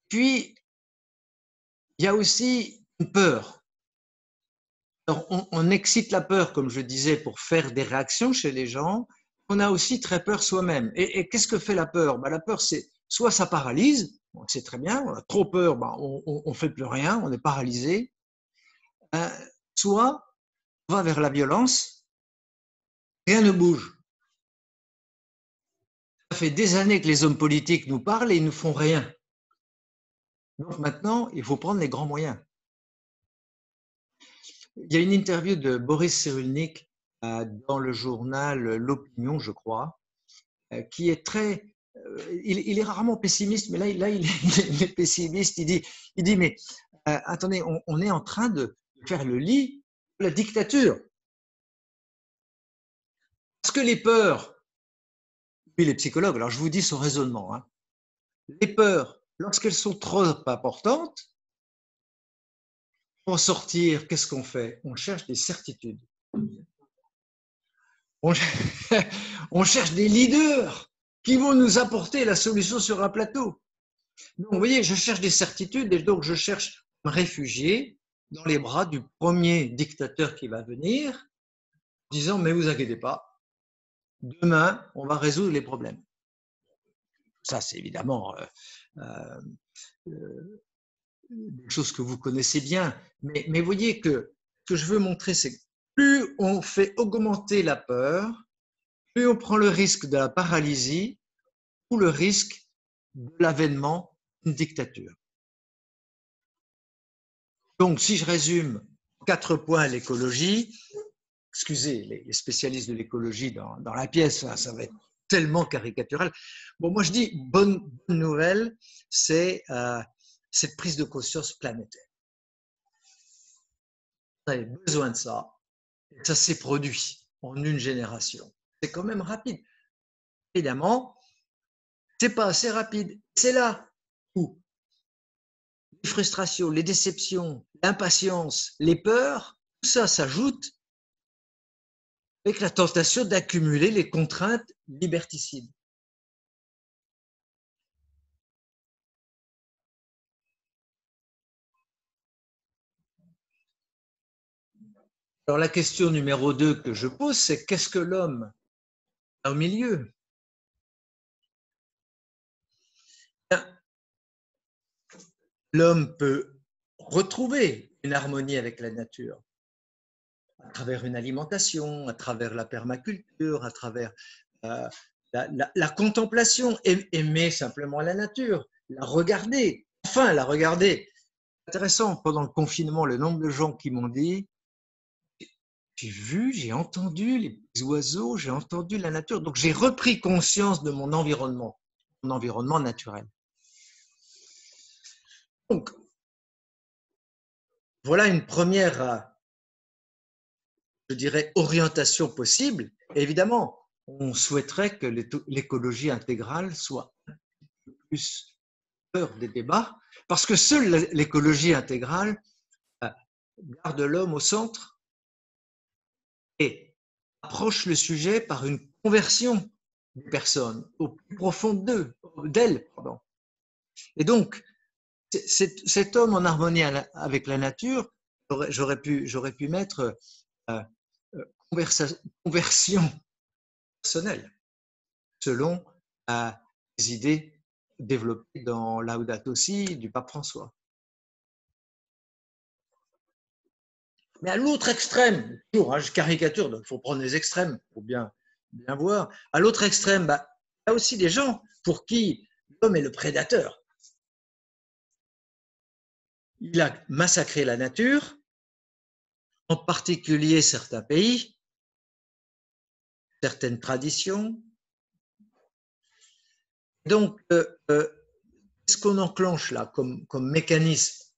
[SPEAKER 1] Puis, il y a aussi une peur. Alors, on excite la peur, comme je disais, pour faire des réactions chez les gens. On a aussi très peur soi-même. Et qu'est-ce que fait la peur? La peur, c'est soit ça paralyse, on sait très bien, on a trop peur, on ne fait plus rien, on est paralysé. Soit on va vers la violence, rien ne bouge. Ça fait des années que les hommes politiques nous parlent et ils ne font rien. Donc maintenant, il faut prendre les grands moyens. Il y a une interview de Boris Cyrulnik dans le journal L'Opinion, je crois, qui est très... il est rarement pessimiste, mais là il est pessimiste. Il dit mais attendez, on est en train de faire le lit de la dictature. Parce que les peurs, puis les psychologues, alors je vous dis son raisonnement, hein, les peurs, lorsqu'elles sont trop importantes, pour en sortir, qu'est-ce qu'on fait? On cherche des certitudes. On cherche des leaders qui vont nous apporter la solution sur un plateau. Donc, vous voyez, je cherche des certitudes et donc je cherche à me réfugier dans les bras du premier dictateur qui va venir, disant, mais vous inquiétez pas, demain, on va résoudre les problèmes. Ça, c'est évidemment des choses que vous connaissez bien. Mais voyez que ce que je veux montrer, c'est que plus on fait augmenter la peur, plus on prend le risque de la paralysie ou le risque de l'avènement d'une dictature. Donc, si je résume 4 points l'écologie, excusez les spécialistes de l'écologie dans la pièce, ça va être tellement caricatural. Bon, moi je dis, bonne nouvelle, c'est cette prise de conscience planétaire. On avait besoin de ça, et ça s'est produit en une génération. C'est quand même rapide. Évidemment, c'est pas assez rapide. C'est là où les frustrations, les déceptions, l'impatience, les peurs, tout ça s'ajoute avec la tentation d'accumuler les contraintes liberticides. Alors la question numéro 2 que je pose, c'est qu'est-ce que l'homme a au milieu? L'homme peut retrouver une harmonie avec la nature à travers une alimentation, à travers la permaculture, à travers la contemplation, aimer simplement la nature, la regarder, enfin la regarder. Intéressant, pendant le confinement, le nombre de gens qui m'ont dit j'ai vu, j'ai entendu les petits oiseaux, j'ai entendu la nature, donc j'ai repris conscience de mon environnement naturel. Donc, voilà une première, je dirais, orientation possible. Et évidemment, on souhaiterait que l'écologie intégrale soit plus peur des débats, parce que seule l'écologie intégrale garde l'homme au centre et approche le sujet par une conversion des personnes au plus profond d'elles. Et donc, cet homme en harmonie avec la nature, j'aurais pu mettre conversion personnelle, selon les idées développées dans Laudato Si du pape François. Mais à l'autre extrême, toujours, je caricature, donc il faut prendre les extrêmes pour bien voir. À l'autre extrême, il y a aussi des gens pour qui l'homme est le prédateur. Il a massacré la nature, en particulier certains pays, certaines traditions. Donc, qu'est-ce qu'on enclenche là comme mécanisme?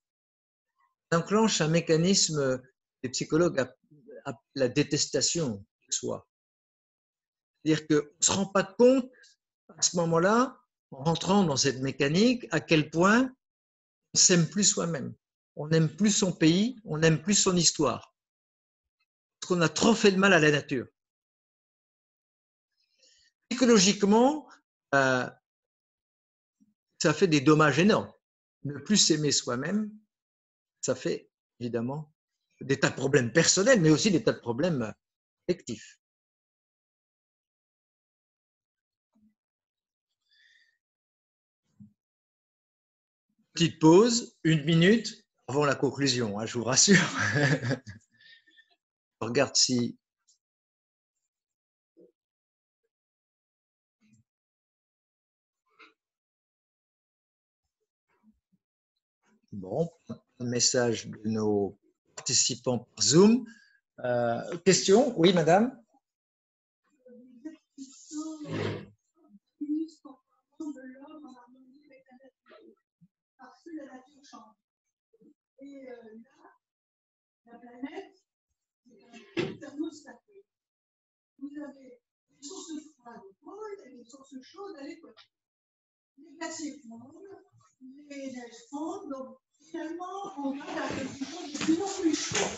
[SPEAKER 1] On enclenche un mécanisme, les psychologues appellent la détestation de soi. C'est-à-dire qu'on ne se rend pas compte à ce moment-là, en rentrant dans cette mécanique, à quel point on ne s'aime plus soi-même. On n'aime plus son pays, on n'aime plus son histoire. Parce qu'on a trop fait de mal à la nature. Psychologiquement, ça fait des dommages énormes. Ne plus s'aimer soi-même, ça fait évidemment des tas de problèmes personnels, mais aussi des tas de problèmes collectifs. Petite pause, 1 minute avant la conclusion, je vous rassure. Je regarde si... Bon, un message de nos participants par Zoom. Question? Oui, madame?
[SPEAKER 4] Parce que la nature change. Et là, la planète, c'est un thermostaté. Vous avez des sources froides au pôle et des sources chaudes à l'équateur. Les glaciers fondent, les neiges fondent, donc finalement, on va vers quelque chose de plus en plus chaud.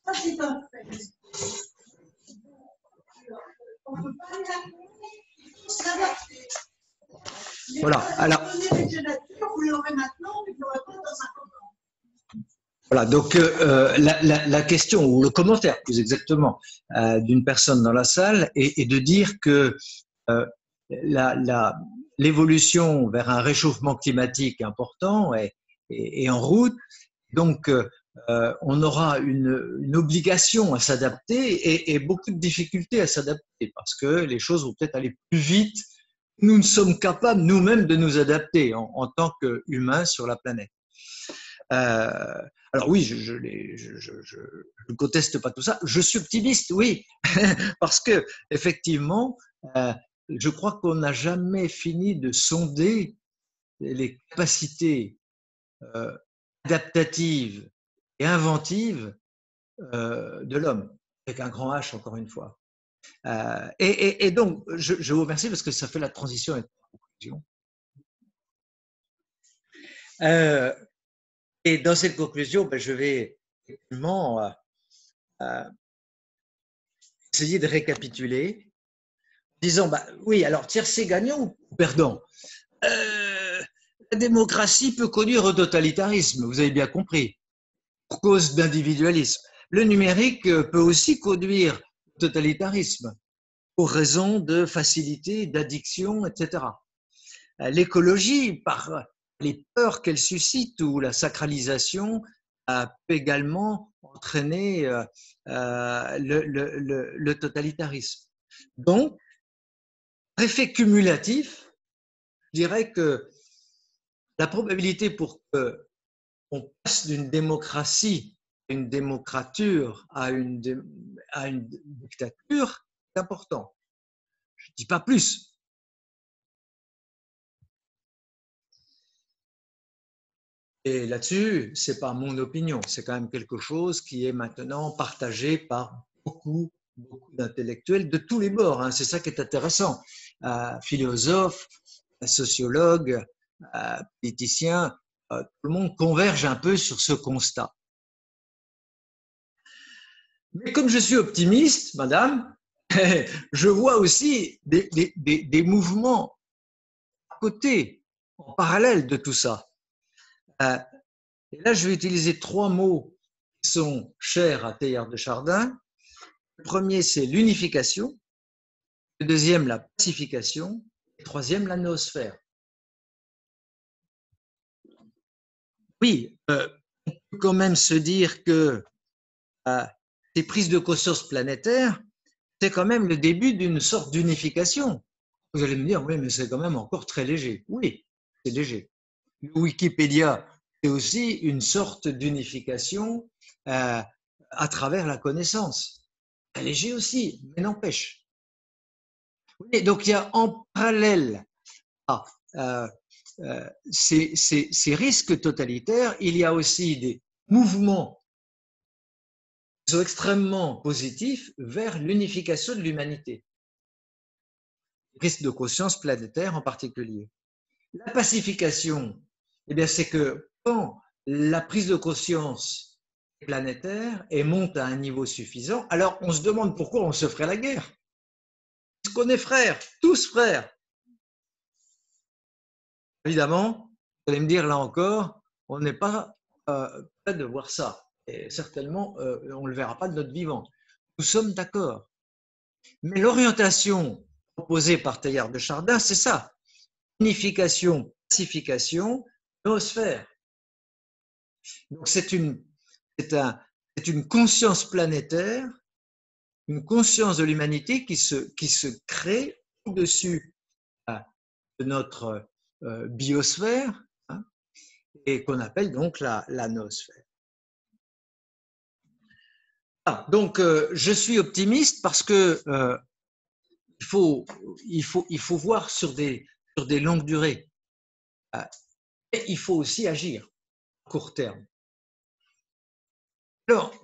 [SPEAKER 4] Ça, c'est un fait. Alors, on ne peut pas aller à compte, il faut s'adapter.
[SPEAKER 1] Voilà, alors.
[SPEAKER 4] Vous l'aurez maintenant, mais vous l'aurez pas dans 50 ans.
[SPEAKER 1] Voilà, donc la question, ou le commentaire plus exactement, d'une personne dans la salle est de dire que l'évolution vers un réchauffement climatique important est en route. Donc, on aura une obligation à s'adapter et beaucoup de difficultés à s'adapter parce que les choses vont peut-être aller plus vite. Nous ne sommes capables nous-mêmes de nous adapter en tant qu'humains sur la planète. Alors oui, je ne conteste pas tout ça. Je suis optimiste, oui, parce que effectivement, je crois qu'on n'a jamais fini de sonder les capacités adaptatives et inventives de l'homme, avec un grand H encore une fois. Et donc, je vous remercie parce que ça fait la transition avec la conclusion. Et dans cette conclusion, ben, je vais effectivement essayer de récapituler en disant, bah, oui, alors tiercé gagnant ou perdant, la démocratie peut conduire au totalitarisme, vous avez bien compris, pour cause d'individualisme. Le numérique peut aussi conduire au totalitarisme pour raison de facilité, d'addiction, etc. L'écologie, par les peurs qu'elle suscite ou la sacralisation, peut également entraîner le totalitarisme. Donc, par effet cumulatif, je dirais que la probabilité pour qu'on passe d'une démocratie à une démocrature à une dictature est important. Je ne dis pas plus. Et là-dessus, ce n'est pas mon opinion, c'est quand même quelque chose qui est maintenant partagé par beaucoup d'intellectuels de tous les bords. Hein. C'est ça qui est intéressant. Philosophes, sociologues, politiciens, tout le monde converge un peu sur ce constat. Mais comme je suis optimiste, madame, je vois aussi des mouvements à côté, en parallèle de tout ça. Et là, je vais utiliser 3 mots qui sont chers à Teilhard de Chardin. Le premier, c'est l'unification. Le deuxième, la pacification. Le troisième, la noosphère. Oui, on peut quand même se dire que ces prises de conscience planétaires, c'est quand même le début d'une sorte d'unification. Vous allez me dire, oui, mais c'est quand même encore très léger. Oui, c'est léger. Wikipédia, c'est aussi une sorte d'unification à travers la connaissance. C'est léger aussi, mais n'empêche. Oui, donc il y a en parallèle à ces risques totalitaires, il y a aussi des mouvements qui sont extrêmement positifs vers l'unification de l'humanité. Risque de conscience planétaire en particulier. La pacification, eh bien, c'est que quand la prise de conscience planétaire et monte à un niveau suffisant, alors on se demande pourquoi on se ferait la guerre. Est-ce qu'on est frères, tous frères? Évidemment, vous allez me dire là encore, on n'est pas prêt de voir ça. Et certainement, on ne le verra pas de notre vivant. Nous sommes d'accord. Mais l'orientation proposée par Teilhard de Chardin, c'est ça. Unification, pacification, noosphère. Donc c'est une conscience planétaire, une conscience de l'humanité qui se crée au-dessus de notre biosphère, hein, et qu'on appelle donc la noosphère. Ah, donc je suis optimiste parce que il faut voir sur des longues durées. Et il faut aussi agir à court terme. Alors,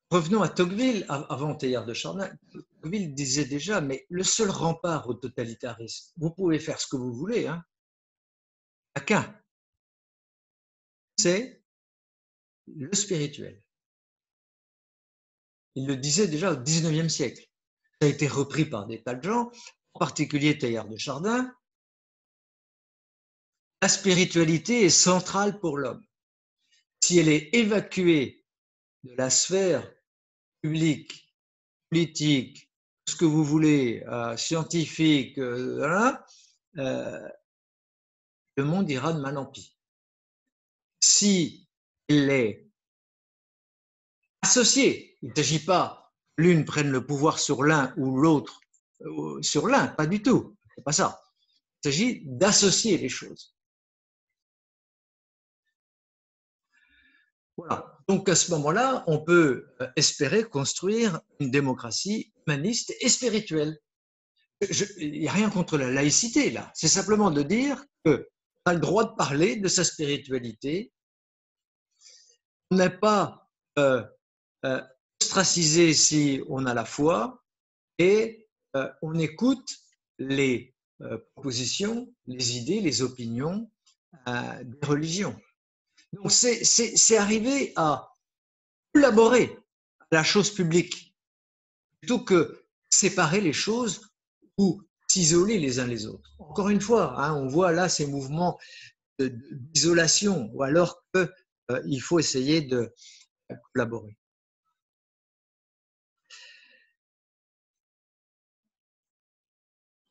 [SPEAKER 1] revenons à Tocqueville, avant Teilhard de Chardin. Tocqueville disait déjà, mais le seul rempart au totalitarisme, vous pouvez faire ce que vous voulez, hein, à qu'un, c'est le spirituel. Il le disait déjà au XIXe siècle. Ça a été repris par des tas de gens, en particulier Teilhard de Chardin. La spiritualité est centrale pour l'homme. si elle est évacuée de la sphère publique, politique, ce que vous voulez, scientifique, voilà, le monde ira de mal en pis. Si elle est associée, il ne s'agit pas que l'une prenne le pouvoir sur l'un ou l'autre sur l'un, pas du tout, c'est pas ça. Il s'agit d'associer les choses. Voilà. Donc à ce moment-là, on peut espérer construire une démocratie humaniste et spirituelle. Il n'y a rien contre la laïcité là. C'est simplement de dire qu'on a le droit de parler de sa spiritualité. On n'est pas ostracisé si on a la foi et on écoute les propositions, les idées, les opinions des religions. Donc c'est arriver à collaborer à la chose publique plutôt que séparer les choses ou s'isoler les uns les autres. Encore une fois, hein, on voit là ces mouvements d'isolation ou alors qu'il faut essayer de collaborer.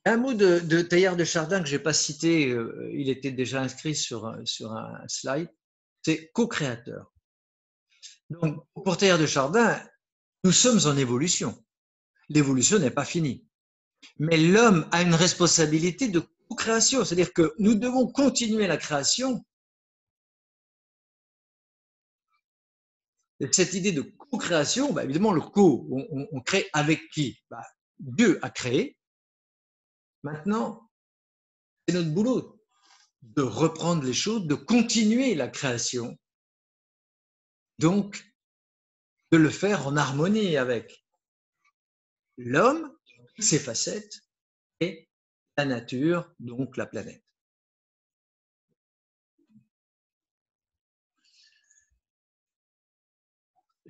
[SPEAKER 1] Un mot de Teilhard de Chardin que je n'ai pas cité, il était déjà inscrit sur un slide, c'est co-créateur. Donc, pour Teilhard de Chardin, nous sommes en évolution. L'évolution n'est pas finie. Mais l'homme a une responsabilité de co-création, c'est-à-dire que nous devons continuer la création. Et cette idée de co-création, bah évidemment, le co, on crée avec qui? Bah, Dieu a créé. Maintenant, c'est notre boulot de reprendre les choses, de continuer la création. Donc, de le faire en harmonie avec l'homme, ses facettes, et la nature, donc la planète.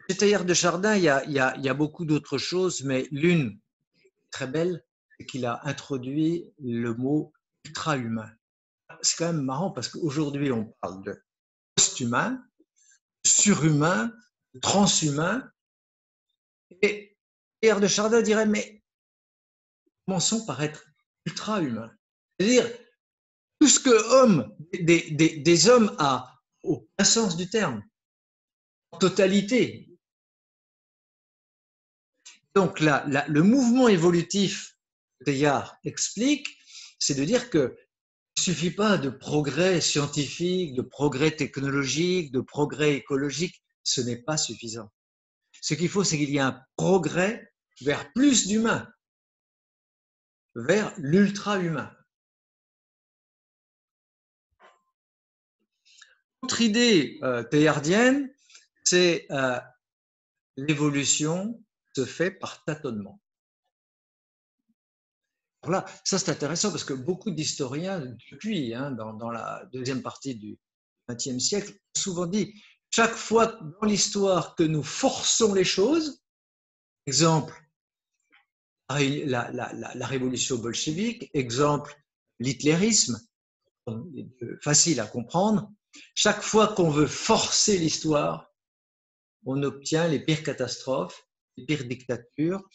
[SPEAKER 1] Chez Teilhard de Chardin, il y a beaucoup d'autres choses, mais l'une très belle, c'est qu'il a introduit le mot ultra-humain. C'est quand même marrant parce qu'aujourd'hui, on parle de post-humain, surhumain, transhumain, et Teilhard de Chardin dirait, mais commençons par être ultra-humain. C'est-à-dire, tout ce que homme, des hommes au plein sens du terme, en totalité. Donc là, le mouvement évolutif que Teilhard explique, c'est de dire que il ne suffit pas de progrès scientifique, de progrès technologique, de progrès écologique, ce n'est pas suffisant. Ce qu'il faut, c'est qu'il y ait un progrès vers plus d'humains, vers l'ultra-humain. Autre idée teilhardienne, c'est l'évolution se fait par tâtonnement. Alors là, ça c'est intéressant parce que beaucoup d'historiens, depuis, dans la deuxième partie du XXe siècle, ont souvent dit, chaque fois dans l'histoire que nous forçons les choses, exemple, la révolution bolchevique, exemple, l'hitlérisme, facile à comprendre, chaque fois qu'on veut forcer l'histoire, on obtient les pires catastrophes, les pires dictatures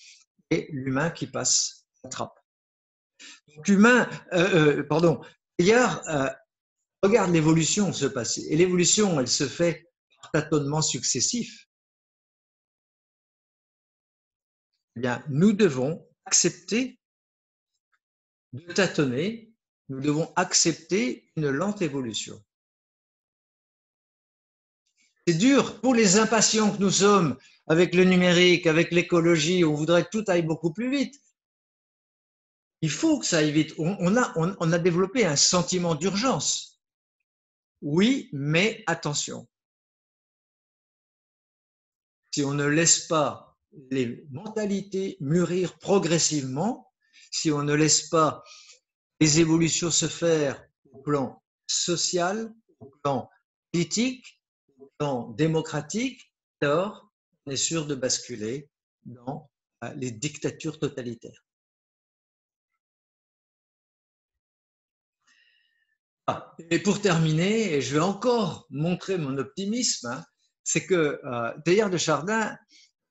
[SPEAKER 1] et l'humain qui passe la trappe. Teilhard regarde l'évolution se passer. Et l'évolution, elle se fait par tâtonnements successifs. Eh bien, nous devons accepter de tâtonner, nous devons accepter une lente évolution. C'est dur pour les impatients que nous sommes avec le numérique, avec l'écologie, on voudrait que tout aille beaucoup plus vite. Il faut que ça aille vite. On a développé un sentiment d'urgence. Oui, mais attention. Si on ne laisse pas les mentalités mûrir progressivement, si on ne laisse pas les évolutions se faire au plan social, au plan politique, au plan démocratique, alors on est sûr de basculer dans les dictatures totalitaires. Et pour terminer, et je vais encore montrer mon optimisme, hein, c'est que Teilhard de Chardin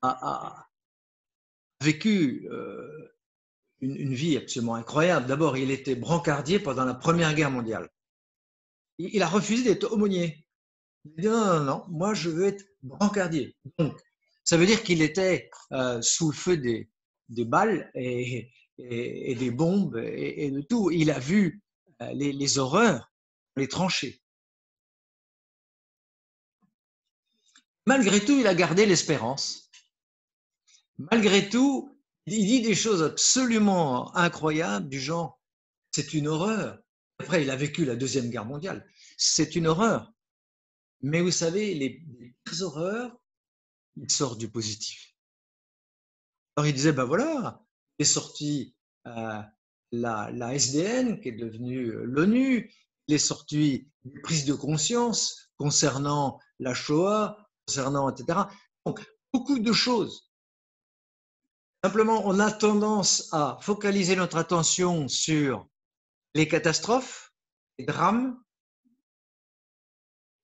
[SPEAKER 1] a vécu une vie absolument incroyable. D'abord, il était brancardier pendant la Première Guerre mondiale. Il a refusé d'être aumônier. Il dit non, non, non, moi je veux être brancardier. Donc, ça veut dire qu'il était sous le feu des balles et des bombes et de tout. Il a vu les horreurs, les tranchées. Malgré tout, il a gardé l'espérance. Malgré tout, il dit des choses absolument incroyables du genre c'est une horreur. Après, il a vécu la Deuxième Guerre mondiale. C'est une horreur. Mais vous savez, les pires horreurs, il sort du positif. Alors il disait, ben voilà, il est sorti la SDN, qui est devenue l'ONU, il est sorti des prises de conscience concernant la Shoah, concernant, etc. Donc, beaucoup de choses. Simplement, on a tendance à focaliser notre attention sur les catastrophes, les drames.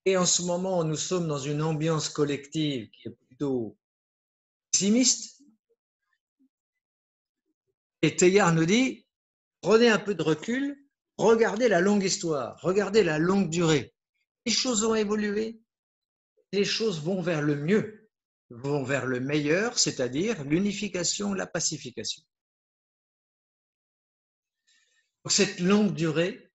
[SPEAKER 1] Et en ce moment, nous sommes dans une ambiance collective qui est plutôt pessimiste. Et Teilhard nous dit, prenez un peu de recul, regardez la longue histoire, regardez la longue durée. Les choses ont évolué, les choses vont vers le mieux, vont vers le meilleur, c'est-à-dire l'unification, la pacification. Donc, cette longue durée,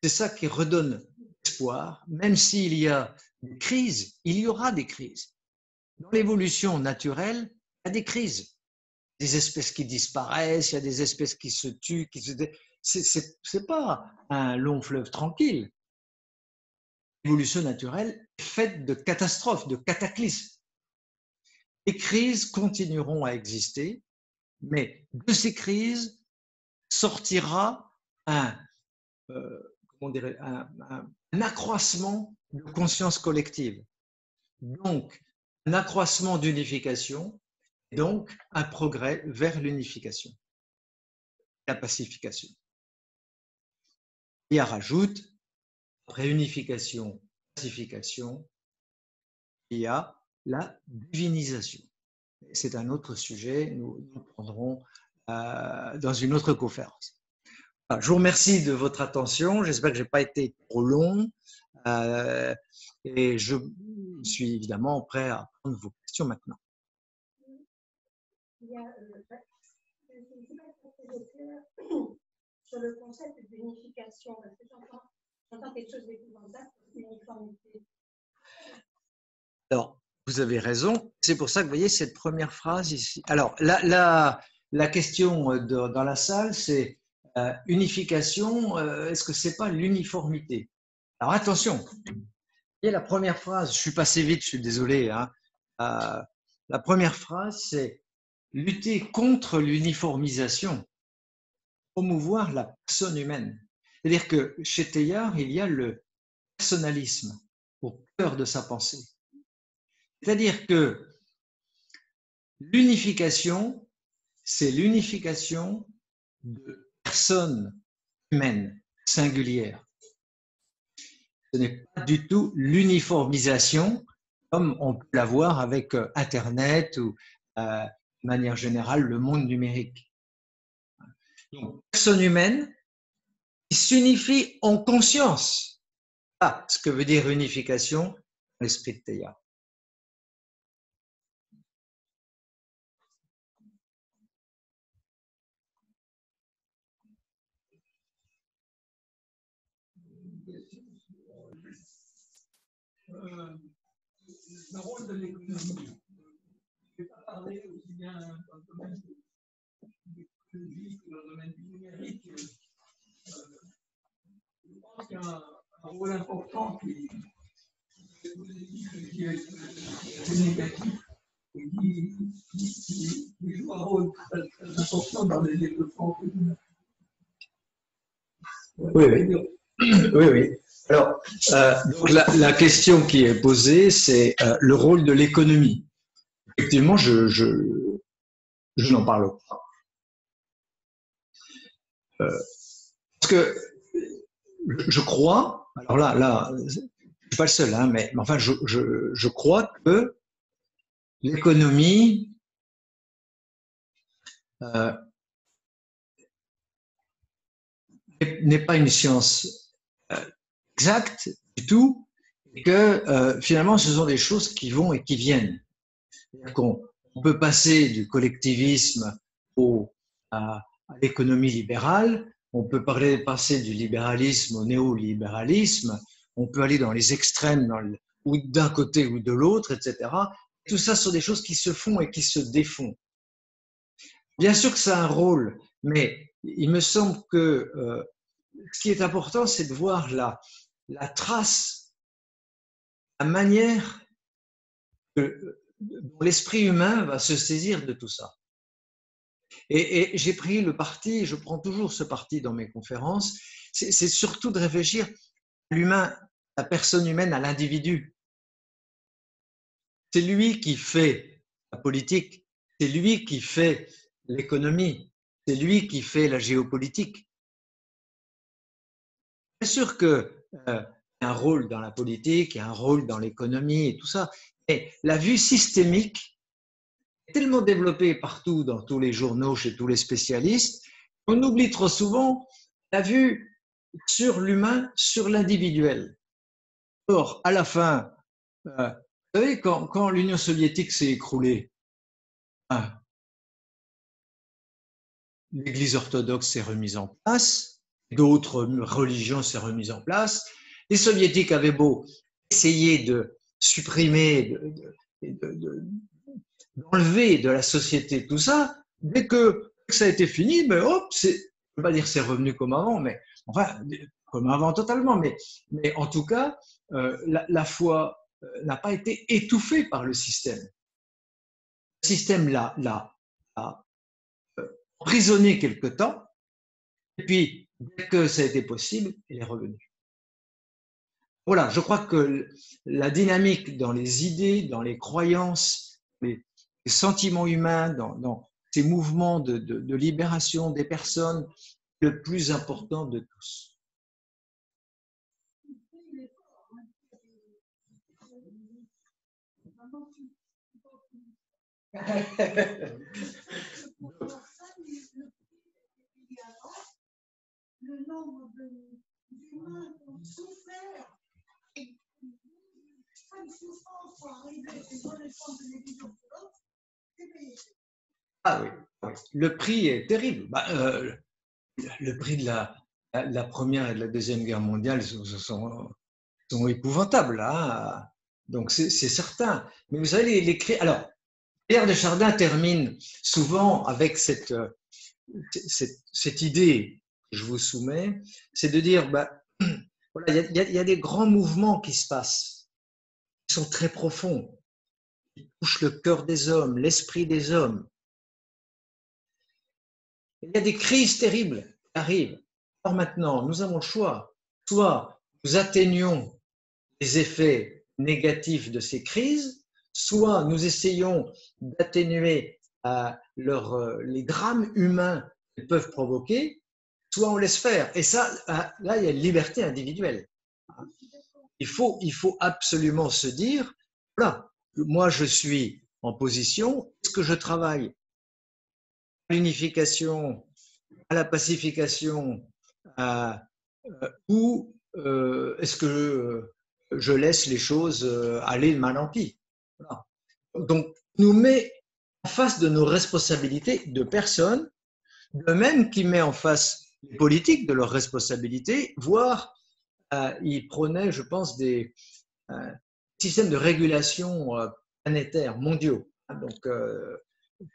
[SPEAKER 1] c'est ça qui redonne espoir, même s'il y a des crises, il y aura des crises. Dans l'évolution naturelle, il y a des crises. Des espèces qui disparaissent, il y a des espèces qui se tuent, c'est pas un long fleuve tranquille. L'évolution naturelle est faite de catastrophes, de cataclysmes. Les crises continueront à exister, mais de ces crises sortira un accroissement de conscience collective. Donc, un accroissement d'unification, donc un progrès vers l'unification, la pacification. Et elle rajoute, après unification, pacification, il y a la divinisation. C'est un autre sujet, nous prendrons dans une autre conférence. Alors, je vous remercie de votre attention, j'espère que je n'ai pas été trop long et je suis évidemment prêt à prendre vos questions maintenant.
[SPEAKER 4] Il y a sur le concept d'unification, parce que j'entends quelque chose d'épouvantable, l'uniformité.
[SPEAKER 1] Alors, vous avez raison, c'est pour ça que vous voyez cette première phrase ici. Alors, la question dans la salle, c'est unification, est-ce que c'est pas l'uniformité? Alors attention, vous voyez la première phrase, je suis passé vite, je suis désolé, hein, la première phrase, c'est lutter contre l'uniformisation, promouvoir la personne humaine. C'est-à-dire que chez Teilhard, il y a le personnalisme au cœur de sa pensée. C'est-à-dire que l'unification, c'est l'unification de personnes humaines singulières. Ce n'est pas du tout l'uniformisation comme on peut l'avoir avec Internet ou de manière générale le monde numérique. Donc, personne humaine qui s'unifie en conscience. Ah, ce que veut dire unification dans l'esprit de Teilhard.
[SPEAKER 3] Le rôle de l'économie. Je ne vais pas parler aussi bien dans le domaine de l'écologie que dans le domaine du numérique. Je pense qu'il y a un rôle important qui est négatif et qui joue un rôle très important dans le développement commun.
[SPEAKER 1] Oui, oui. Oui, oui. Alors, donc la question qui est posée, c'est le rôle de l'économie. Effectivement, je n'en parle pas. Parce que je crois, alors là, je suis pas le seul, hein, mais enfin, je crois que l'économie n'est pas une science exacte du tout, et que finalement, ce sont des choses qui vont et qui viennent. On peut passer du collectivisme à l'économie libérale, on peut passer du libéralisme au néolibéralisme, on peut aller dans les extrêmes, ou d'un côté ou de l'autre, etc. Tout ça sont des choses qui se font et qui se défont. Bien sûr que ça a un rôle, mais il me semble que ce qui est important, c'est de voir la trace, la manière dont l'esprit humain va se saisir de tout ça. Et j'ai pris le parti, je prends toujours ce parti dans mes conférences, c'est surtout de réfléchir à l'humain, à la personne humaine, à l'individu. C'est lui qui fait la politique, c'est lui qui fait l'économie, c'est lui qui fait la géopolitique. Bien sûr qu'il y a un rôle dans la politique, il y a un rôle dans l'économie et tout ça, mais la vue systémique est tellement développée partout, dans tous les journaux, chez tous les spécialistes, qu'on oublie trop souvent la vue sur l'humain, sur l'individuel. Or, à la fin, vous savez, quand l'Union soviétique s'est écroulée, l'Église orthodoxe s'est remise en place, d'autres religions s'est remise en place. Les soviétiques avaient beau essayer de supprimer, d'enlever de la société tout ça, dès que ça a été fini, ben hop, je ne veux pas dire c'est revenu comme avant, mais enfin, comme avant totalement, mais en tout cas, la foi n'a pas été étouffée par le système. Le système l'a emprisonné quelque temps, et puis, dès que ça a été possible, il est revenu. Voilà, je crois que la dynamique dans les idées, dans les croyances, les sentiments humains, dans ces mouvements de libération des personnes, le plus important de tous.
[SPEAKER 4] Le nombre d'humains qui ont souffert, extrême souffrance pour arriver à une connaissance de l'Église orthodoxe, c'est payé.
[SPEAKER 1] Ah oui, oui, le prix est terrible. Le prix de la Première et de la Deuxième Guerre mondiale sont épouvantables. Hein. Donc c'est certain. Mais vous savez, les cris. Alors, Teilhard de Chardin termine souvent avec cette idée que je vous soumets, c'est de dire, voilà, il y a des grands mouvements qui se passent, qui sont très profonds, qui touchent le cœur des hommes, l'esprit des hommes. Il y a des crises terribles qui arrivent. Alors maintenant, nous avons le choix. Soit nous atténuons les effets négatifs de ces crises, soit nous essayons d'atténuer les drames humains qu'elles peuvent provoquer, soit on laisse faire. Et ça, là, il y a une liberté individuelle. Il faut absolument se dire, voilà, moi je suis en position, est-ce que je travaille à l'unification, à la pacification, ou est-ce que je laisse les choses aller de mal en pis? Voilà. Donc, nous met en face de nos responsabilités de personnes, de même qui met en face les politiques de leurs responsabilités, voire ils prônaient, je pense, des systèmes de régulation planétaire mondiaux. Donc,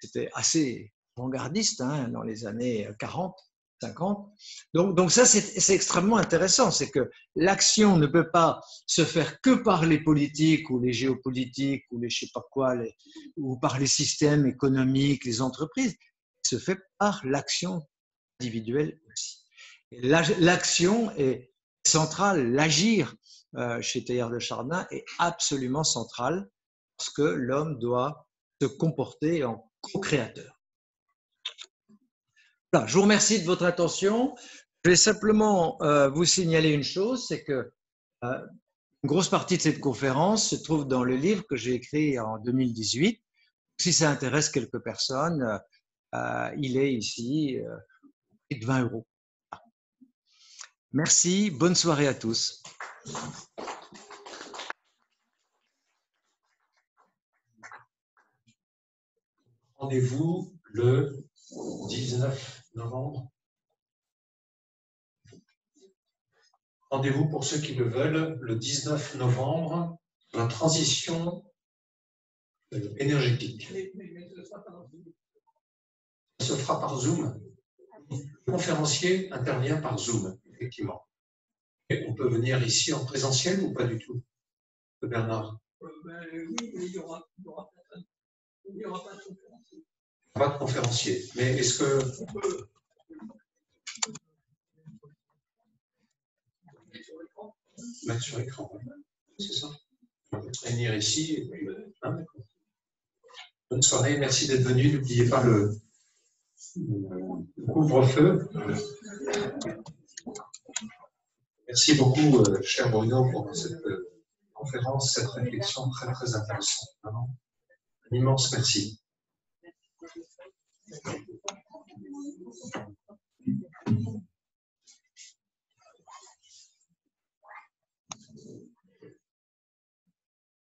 [SPEAKER 1] c'était assez avant-gardiste dans les années 40, 50. Donc ça, c'est extrêmement intéressant. C'est que l'action ne peut pas se faire que par les politiques ou les géopolitiques ou les je sais pas quoi, ou par les systèmes économiques, les entreprises. Se fait par l'action individuelle aussi. L'action est centrale, l'agir chez Teilhard de Chardin est absolument central parce que l'homme doit se comporter en co-créateur. Voilà, je vous remercie de votre attention. Je vais simplement vous signaler une chose, c'est que une grosse partie de cette conférence se trouve dans le livre que j'ai écrit en 2018. Si ça intéresse quelques personnes, il est ici, prix de 20 €. Merci, bonne soirée à tous.
[SPEAKER 2] Rendez-vous le 19 novembre. Rendez-vous pour ceux qui le veulent le 19 novembre, la transition énergétique. Ça se fera par Zoom. Le conférencier intervient par Zoom, effectivement. Et on peut venir ici en présentiel ou pas du tout, Bernard?
[SPEAKER 3] Oui, mais il n'y aura pas de conférencier.
[SPEAKER 2] Pas de conférencier. Mais est-ce que...
[SPEAKER 3] On peut
[SPEAKER 2] mettre sur l'écran, c'est ça. On peut venir ici. Et puis, bonne soirée, merci d'être venu. N'oubliez pas le couvre-feu. Merci beaucoup, cher Bruno, pour cette conférence, cette réflexion très, très intéressante. Vraiment, un immense merci.